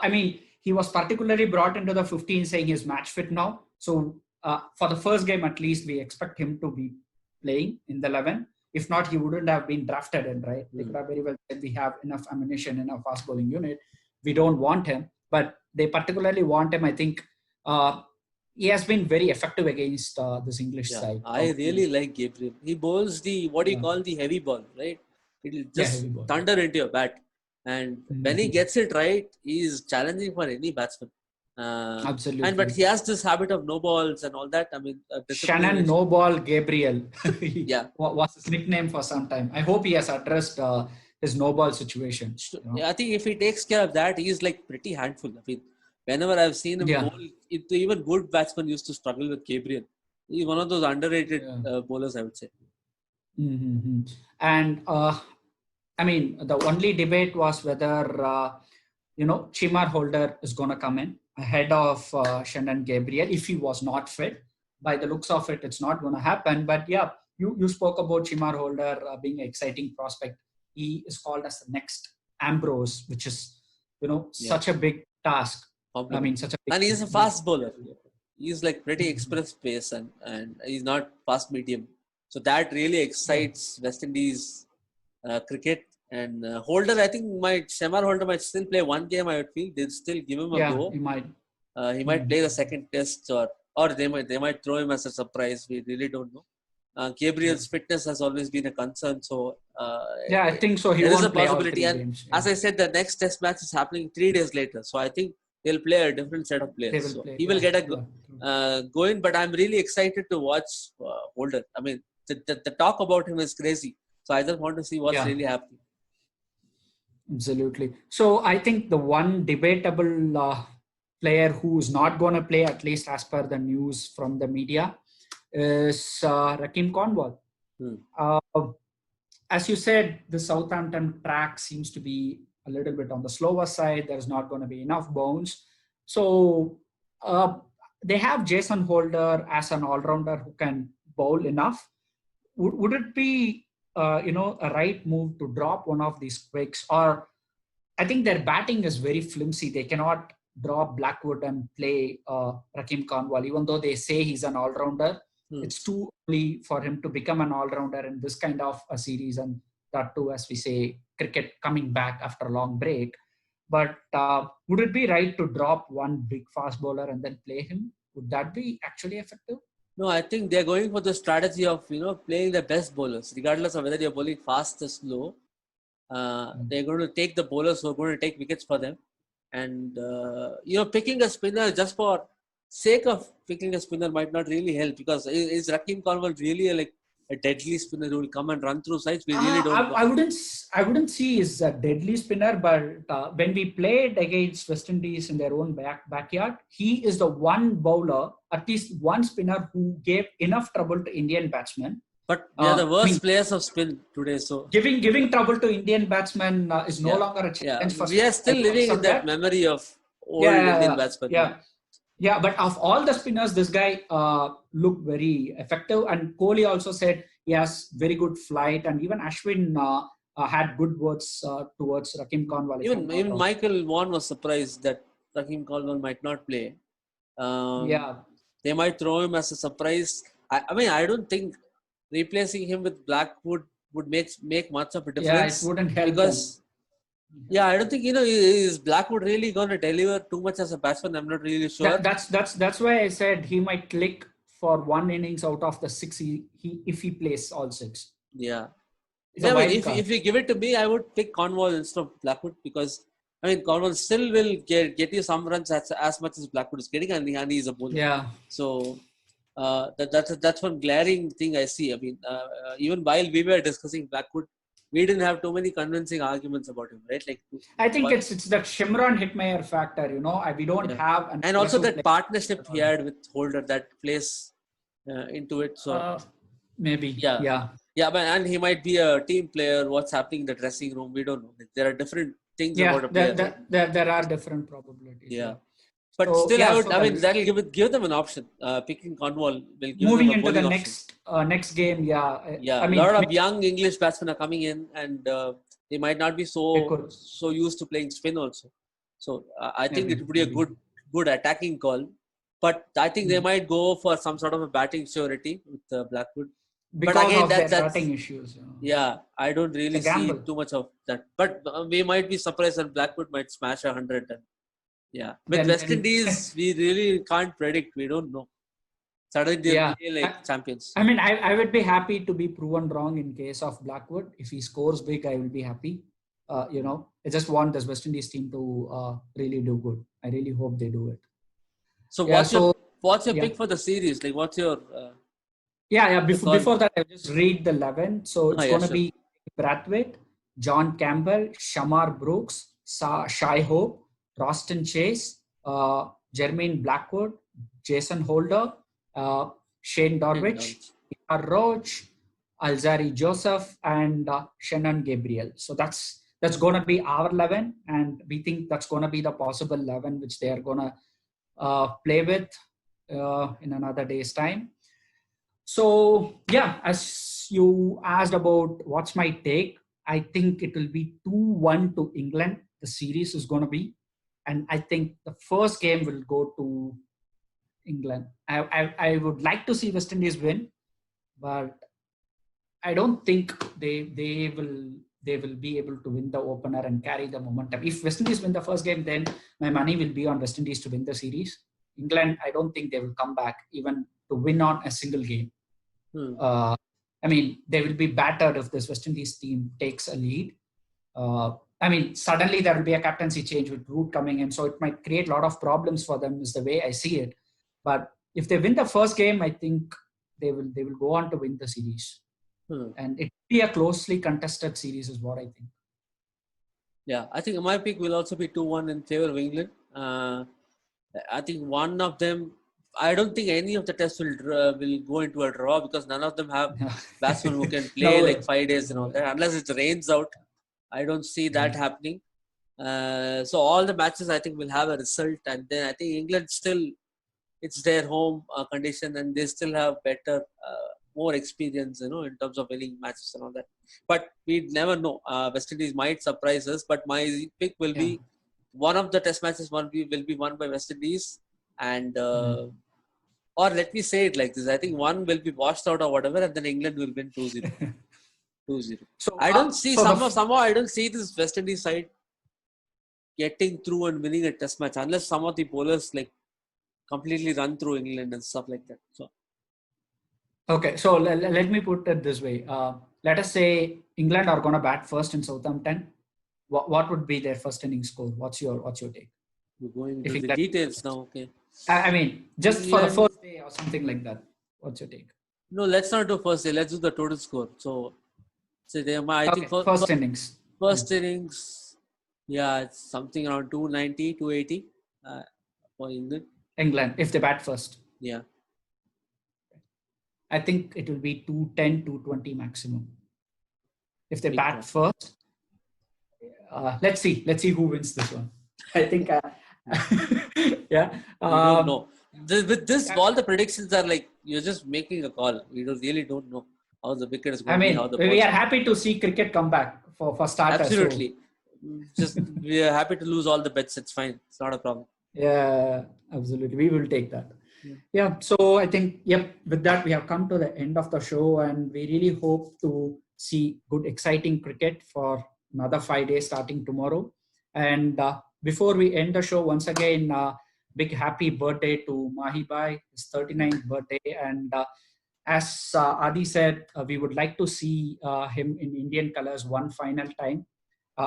[SPEAKER 1] I mean, he was particularly brought into the 15 saying he's match fit now. So, for the first game at least, we expect him to be playing in the 11. If not, he wouldn't have been drafted in, right? They could
[SPEAKER 2] Hmm.
[SPEAKER 1] have very well said we have enough ammunition in our fast bowling unit. We don't want him, but they particularly want him. I think he has been very effective against this English
[SPEAKER 2] Yeah,
[SPEAKER 1] side.
[SPEAKER 2] I really like Gabriel. He bowls the what do you
[SPEAKER 1] Yeah,
[SPEAKER 2] call the heavy ball, right? It'll
[SPEAKER 1] yeah,
[SPEAKER 2] just
[SPEAKER 1] heavy ball.
[SPEAKER 2] thunder into your bat, and when he
[SPEAKER 1] Mhm.
[SPEAKER 2] gets it right, he's challenging for any batsman. But
[SPEAKER 1] Absolutely.
[SPEAKER 2] he has this habit of no balls and all that. I mean, discipline.
[SPEAKER 1] Shannon No Ball Gabriel
[SPEAKER 2] Yeah,
[SPEAKER 1] was his nickname for some time. I hope he has addressed his no ball situation. You know?
[SPEAKER 2] Yeah, I think if he takes care of that, he's like pretty handful. I mean, whenever I've seen him
[SPEAKER 1] Yeah,
[SPEAKER 2] bowl, even good batsmen used to struggle with Gabriel. He's one of those underrated
[SPEAKER 1] yeah.
[SPEAKER 2] bowlers, I would say.
[SPEAKER 1] Mm-hmm. And I mean, the only debate was whether Chimar Holder is going to come in ahead of Shannon Gabriel if he was not fit. By the looks of it, it's not going to happen. But yeah, you spoke about Chimar Holder being an exciting prospect. He is called as the next Ambrose, which is
[SPEAKER 2] Yeah,
[SPEAKER 1] such a big task. I
[SPEAKER 2] compliment.
[SPEAKER 1] mean, such a big
[SPEAKER 2] And he's
[SPEAKER 1] task.
[SPEAKER 2] a fast bowler. He's like pretty express pace, and he's not fast medium. So that really
[SPEAKER 1] Yeah,
[SPEAKER 2] excites West Indies cricket. And Holder, I think Shamar Holder might still play one game. I would feel they'll still give him a
[SPEAKER 1] yeah,
[SPEAKER 2] go.
[SPEAKER 1] he might.
[SPEAKER 2] He might
[SPEAKER 1] Mhm.
[SPEAKER 2] play the second test, or they might throw him as a surprise. We really don't know.
[SPEAKER 1] Yeah.
[SPEAKER 2] Gabriel's fitness has always been a concern, so
[SPEAKER 1] Yeah, I think so. He
[SPEAKER 2] there is a
[SPEAKER 1] won't play all
[SPEAKER 2] possibility.
[SPEAKER 1] three
[SPEAKER 2] And
[SPEAKER 1] games. Yeah.
[SPEAKER 2] as I said, the next test match is happening 3 days later, so I think they'll play a different set of
[SPEAKER 1] They
[SPEAKER 2] players.
[SPEAKER 1] will
[SPEAKER 2] So
[SPEAKER 1] play.
[SPEAKER 2] he will
[SPEAKER 1] Yeah,
[SPEAKER 2] get a
[SPEAKER 1] yeah.
[SPEAKER 2] go in, but I'm really excited to watch Holder. I mean, the talk about him is crazy, so I just want to see what's
[SPEAKER 1] Yeah,
[SPEAKER 2] really happening.
[SPEAKER 1] absolutely. So I think the one debatable player who's not going to play, at least as per the news from the media, is Rakim Cornwall.
[SPEAKER 2] Hmm.
[SPEAKER 1] Uh, as you said, the Southampton track seems to be a little bit on the slower side. There's not going to be enough bounce. So uh, they have Jason Holder as an all-rounder who can bowl enough. Would it be a right move to drop one of these quicks, or I think their batting is very flimsy. They cannot drop Blackwood and play Rakim Khanwal, even though they say he's an all-rounder.
[SPEAKER 2] Hmm.
[SPEAKER 1] It's too early for him to become an all-rounder in this kind of a series, and that too, as we say, cricket coming back after a long break. But would it be right to drop one big fast bowler and then play him? Would that be actually effective?
[SPEAKER 2] No, I think they're going for the strategy of playing the best bowlers, regardless of whether you're bowling fast or slow. They're going to take the bowlers who are going to take wickets for them, and picking a spinner just for sake of picking a spinner might not really help, because is Rakim Cornwall really like a deadly spinner who will come and run through sides? We really don't know.
[SPEAKER 1] I wouldn't see he's a deadly spinner, but when we played against West Indies in their own backyard, he is the one bowler, at least one spinner, who gave enough trouble to Indian batsmen.
[SPEAKER 2] But we are the
[SPEAKER 1] I mean,
[SPEAKER 2] worst players of spin today, so
[SPEAKER 1] giving trouble to Indian batsmen is no
[SPEAKER 2] yeah,
[SPEAKER 1] longer a
[SPEAKER 2] yeah,
[SPEAKER 1] challenge for
[SPEAKER 2] we are
[SPEAKER 1] spin. I
[SPEAKER 2] still
[SPEAKER 1] do
[SPEAKER 2] living in
[SPEAKER 1] accept
[SPEAKER 2] that
[SPEAKER 1] that.
[SPEAKER 2] memory of
[SPEAKER 1] Yeah,
[SPEAKER 2] old
[SPEAKER 1] yeah,
[SPEAKER 2] Indian
[SPEAKER 1] yeah,
[SPEAKER 2] batsmen. Yeah,
[SPEAKER 1] yeah. Yeah, but of all the spinners, this guy looked very effective. And Kohli also said he has very good flight. And even Ashwin had good words towards Rakim Khanwal, if I'm not
[SPEAKER 2] Even
[SPEAKER 1] wrong.
[SPEAKER 2] Michael Vaughan was surprised that Raheem Caldwell might not play.
[SPEAKER 1] Yeah,
[SPEAKER 2] They might throw him as a surprise. I mean, I don't think replacing him with Blackwood would make much of a
[SPEAKER 1] yeah, it
[SPEAKER 2] difference,
[SPEAKER 1] wouldn't help them.
[SPEAKER 2] because yeah, I don't think is Blackwood really going to deliver too much as a batsman. I'm not really sure.
[SPEAKER 1] That's why I said he might click for one innings out of the six. If he plays all six,
[SPEAKER 2] Yeah.
[SPEAKER 1] it's a
[SPEAKER 2] Yeah, I mean,
[SPEAKER 1] wild card.
[SPEAKER 2] if you give it to me, I would pick Cornwall instead of Blackwood, because I mean Cornwall still will get you some runs as much as Blackwood is getting, and he's a bowler.
[SPEAKER 1] Yeah,
[SPEAKER 2] So that's one glaring thing I see. I mean, even while we were discussing Blackwood, we didn't have too many convincing arguments about him, right? Like,
[SPEAKER 1] I think
[SPEAKER 2] what?
[SPEAKER 1] it's that Shimron Hitmeyer factor. We don't
[SPEAKER 2] Yeah.
[SPEAKER 1] have an
[SPEAKER 2] And also
[SPEAKER 1] aggressive
[SPEAKER 2] that
[SPEAKER 1] player
[SPEAKER 2] partnership
[SPEAKER 1] at
[SPEAKER 2] he
[SPEAKER 1] all.
[SPEAKER 2] had with Holder that plays into it. So
[SPEAKER 1] Maybe,
[SPEAKER 2] yeah,
[SPEAKER 1] yeah.
[SPEAKER 2] yeah, but and he might be a team player. What's happening in the dressing room, we don't know. Like, there are different things
[SPEAKER 1] Yeah,
[SPEAKER 2] about a player, right?
[SPEAKER 1] there are different probabilities.
[SPEAKER 2] Yeah,
[SPEAKER 1] Yeah.
[SPEAKER 2] but
[SPEAKER 1] So
[SPEAKER 2] still,
[SPEAKER 1] yeah,
[SPEAKER 2] I mean, that'll give them an option. Picking Cornwall will give them
[SPEAKER 1] moving
[SPEAKER 2] a
[SPEAKER 1] into the
[SPEAKER 2] bowling option.
[SPEAKER 1] next game. Yeah,
[SPEAKER 2] Yeah,
[SPEAKER 1] I
[SPEAKER 2] a
[SPEAKER 1] mean,
[SPEAKER 2] lot of young English batsmen are coming in, and they might not be
[SPEAKER 1] they could
[SPEAKER 2] so used to playing spin also. So I think it would be a
[SPEAKER 1] maybe
[SPEAKER 2] good attacking call. But I think they might go for some sort of a batting surety with Blackwood. But
[SPEAKER 1] because
[SPEAKER 2] again,
[SPEAKER 1] of their
[SPEAKER 2] that's
[SPEAKER 1] batting issues.
[SPEAKER 2] yeah, I don't
[SPEAKER 1] It's a
[SPEAKER 2] really see
[SPEAKER 1] gamble.
[SPEAKER 2] too much of that. But we might be surprised that Blackwood might smash 100. And yeah, with West
[SPEAKER 1] Then
[SPEAKER 2] Indies, we really can't predict. We don't know. Suddenly they'll
[SPEAKER 1] yeah.
[SPEAKER 2] play like champions.
[SPEAKER 1] I mean, I would be happy to be proven wrong in case of Blackwood. If he scores big, I will be happy. I just want this West Indies team to really do good. I really hope they do it.
[SPEAKER 2] So
[SPEAKER 1] Yeah. So
[SPEAKER 2] what's your
[SPEAKER 1] yeah,
[SPEAKER 2] pick for the series? Like, what's your
[SPEAKER 1] yeah.
[SPEAKER 2] the call?
[SPEAKER 1] Before that, I'll just read the 11. So it's
[SPEAKER 2] Yeah,
[SPEAKER 1] going to
[SPEAKER 2] sure.
[SPEAKER 1] be Brathwaite, John Campbell, Shamar Brooks, Shai Hope, Roston Chase, Jermaine Blackwood, Jason Holder, Shane
[SPEAKER 2] And
[SPEAKER 1] Dorwich, Roach, Alzari Joseph, and Shannon Gabriel. So that's going to be our 11, and we think that's going to be the possible 11 which they are going to play with in another day's time. So yeah, as you asked about what's my take, I think it will be 2-1 to England. The series is going to be, and I think the first game will go to England. I would like to see West Indies win, but I don't think they will be able to win the opener and carry the momentum. If West Indies win the first game, then my money will be on West Indies to win the series. England, I don't think they will come back even to win on a single game. Uh, I mean, they will be battered if this West Indies team takes a lead. I mean, suddenly there will be a captaincy change with Root coming in, so it might create a lot of problems for them. Is the way I see it. But if they win the first game, I think they will go on to win the series, and it will be a closely contested series, is what I think.
[SPEAKER 2] Yeah, I think my pick will also be 2-1 in favor of England. I think one of them. I don't think any of the tests will go into a draw, because none of them have batsmen who can play
[SPEAKER 1] No
[SPEAKER 2] like
[SPEAKER 1] way.
[SPEAKER 2] 5 days and all that. Unless it rains out, I don't see that happening. So all the matches I think will have a result, and then I think England still, it's their home condition, and they still have better, more experience, in terms of winning matches and all that. But we never know. West Indies might surprise us, but my pick will
[SPEAKER 1] Yeah.
[SPEAKER 2] be one of the test matches will be won by West Indies, and or let me say it like this: I think one will be washed out or whatever, and then England will win 2-0. 2-0.
[SPEAKER 1] So
[SPEAKER 2] I don't see
[SPEAKER 1] so
[SPEAKER 2] somehow I don't see this West Indies side getting through and winning a test match unless some of the bowlers like completely run through England and stuff like that. So
[SPEAKER 1] okay, so let me put it this way. Let us say England are going to bat first in Southampton. What would be their first inning score? What's your take?
[SPEAKER 2] we're going
[SPEAKER 1] If
[SPEAKER 2] into the
[SPEAKER 1] England,
[SPEAKER 2] details now. Okay.
[SPEAKER 1] I mean, just for the
[SPEAKER 2] England.
[SPEAKER 1] first day or something like that. What's your take?
[SPEAKER 2] No, let's not do first day. Let's do the total score. So I think
[SPEAKER 1] Okay, first innings.
[SPEAKER 2] first innings, yeah, it's something around 290, 280 for England.
[SPEAKER 1] England, if they bat first.
[SPEAKER 2] Yeah.
[SPEAKER 1] I think it will be 210, 220 maximum. If they
[SPEAKER 2] Big
[SPEAKER 1] bat
[SPEAKER 2] one.
[SPEAKER 1] first, let's see who wins this one. I think Yeah.
[SPEAKER 2] We don't know. With this,
[SPEAKER 1] Yeah.
[SPEAKER 2] all the predictions are like you're just making a call. We really don't know how the wicket is
[SPEAKER 1] I
[SPEAKER 2] going to be, how
[SPEAKER 1] mean,
[SPEAKER 2] the
[SPEAKER 1] we
[SPEAKER 2] balls
[SPEAKER 1] are
[SPEAKER 2] are going to
[SPEAKER 1] happy
[SPEAKER 2] be.
[SPEAKER 1] to see cricket come back for starters. So
[SPEAKER 2] Absolutely. Just we are happy to lose all the bets. It's fine. It's not a problem.
[SPEAKER 1] yeah, absolutely. We will take that.
[SPEAKER 2] Yeah.
[SPEAKER 1] Yeah. So I think, yep, with that, we have come to the end of the show, and we really hope to see good, exciting cricket for another 5 days starting tomorrow. And before we end the show, once again, big happy birthday to Mahi Bhai, his 39th birthday. And as Adi said, we would like to see him in Indian colors one final time.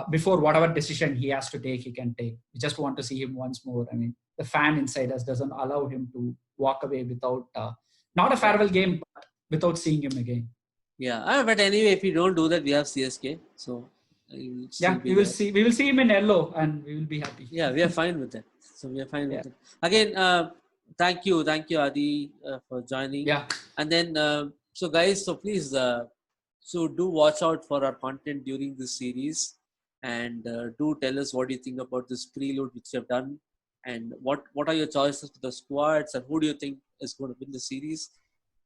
[SPEAKER 1] Before whatever decision he has to take, he can take. We just want to see him once more. I mean, the fan inside us doesn't allow him to walk away without, not a
[SPEAKER 2] Yeah.
[SPEAKER 1] farewell game, but without seeing him again.
[SPEAKER 2] Yeah. But anyway, if we don't do that, we have CSK. So he will still
[SPEAKER 1] Yeah,
[SPEAKER 2] be there.
[SPEAKER 1] we will see him in yellow, and we will be happy.
[SPEAKER 2] Yeah, we are fine with that. So we are fine
[SPEAKER 1] Yeah.
[SPEAKER 2] with it. Again, thank you, Adi, for joining.
[SPEAKER 1] Yeah.
[SPEAKER 2] And then, so guys, so please, so do watch out for our content during this series, and do tell us what you think about this prelude which you have done, and what are your choices for the squads, and who do you think is going to win the series.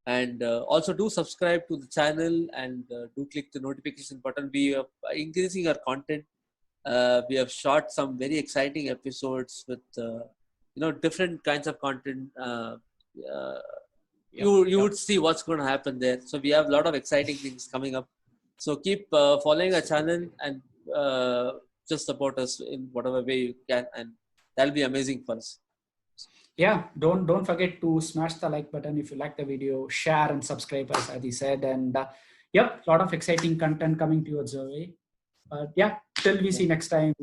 [SPEAKER 2] And also do subscribe to the channel, and do click the notification button. We are increasing our content. We have shot some very exciting episodes with different kinds of content. You would see what's going to happen there. So we have a lot of exciting things coming up. So keep following our channel, and just support us in whatever way you can, and that'll be amazing for us.
[SPEAKER 1] Yeah, don't forget to smash the like button if you like the video, share and subscribe, as Adi said. And yep, a lot of exciting content coming towards your way. But yeah, till we see next time,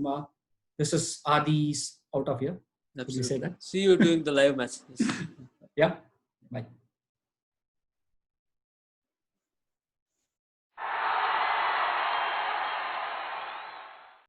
[SPEAKER 1] this is Adi's out of here.
[SPEAKER 2] Absolutely.
[SPEAKER 1] Did you say that?
[SPEAKER 2] See you during the live match. Yes.
[SPEAKER 1] Yeah, bye.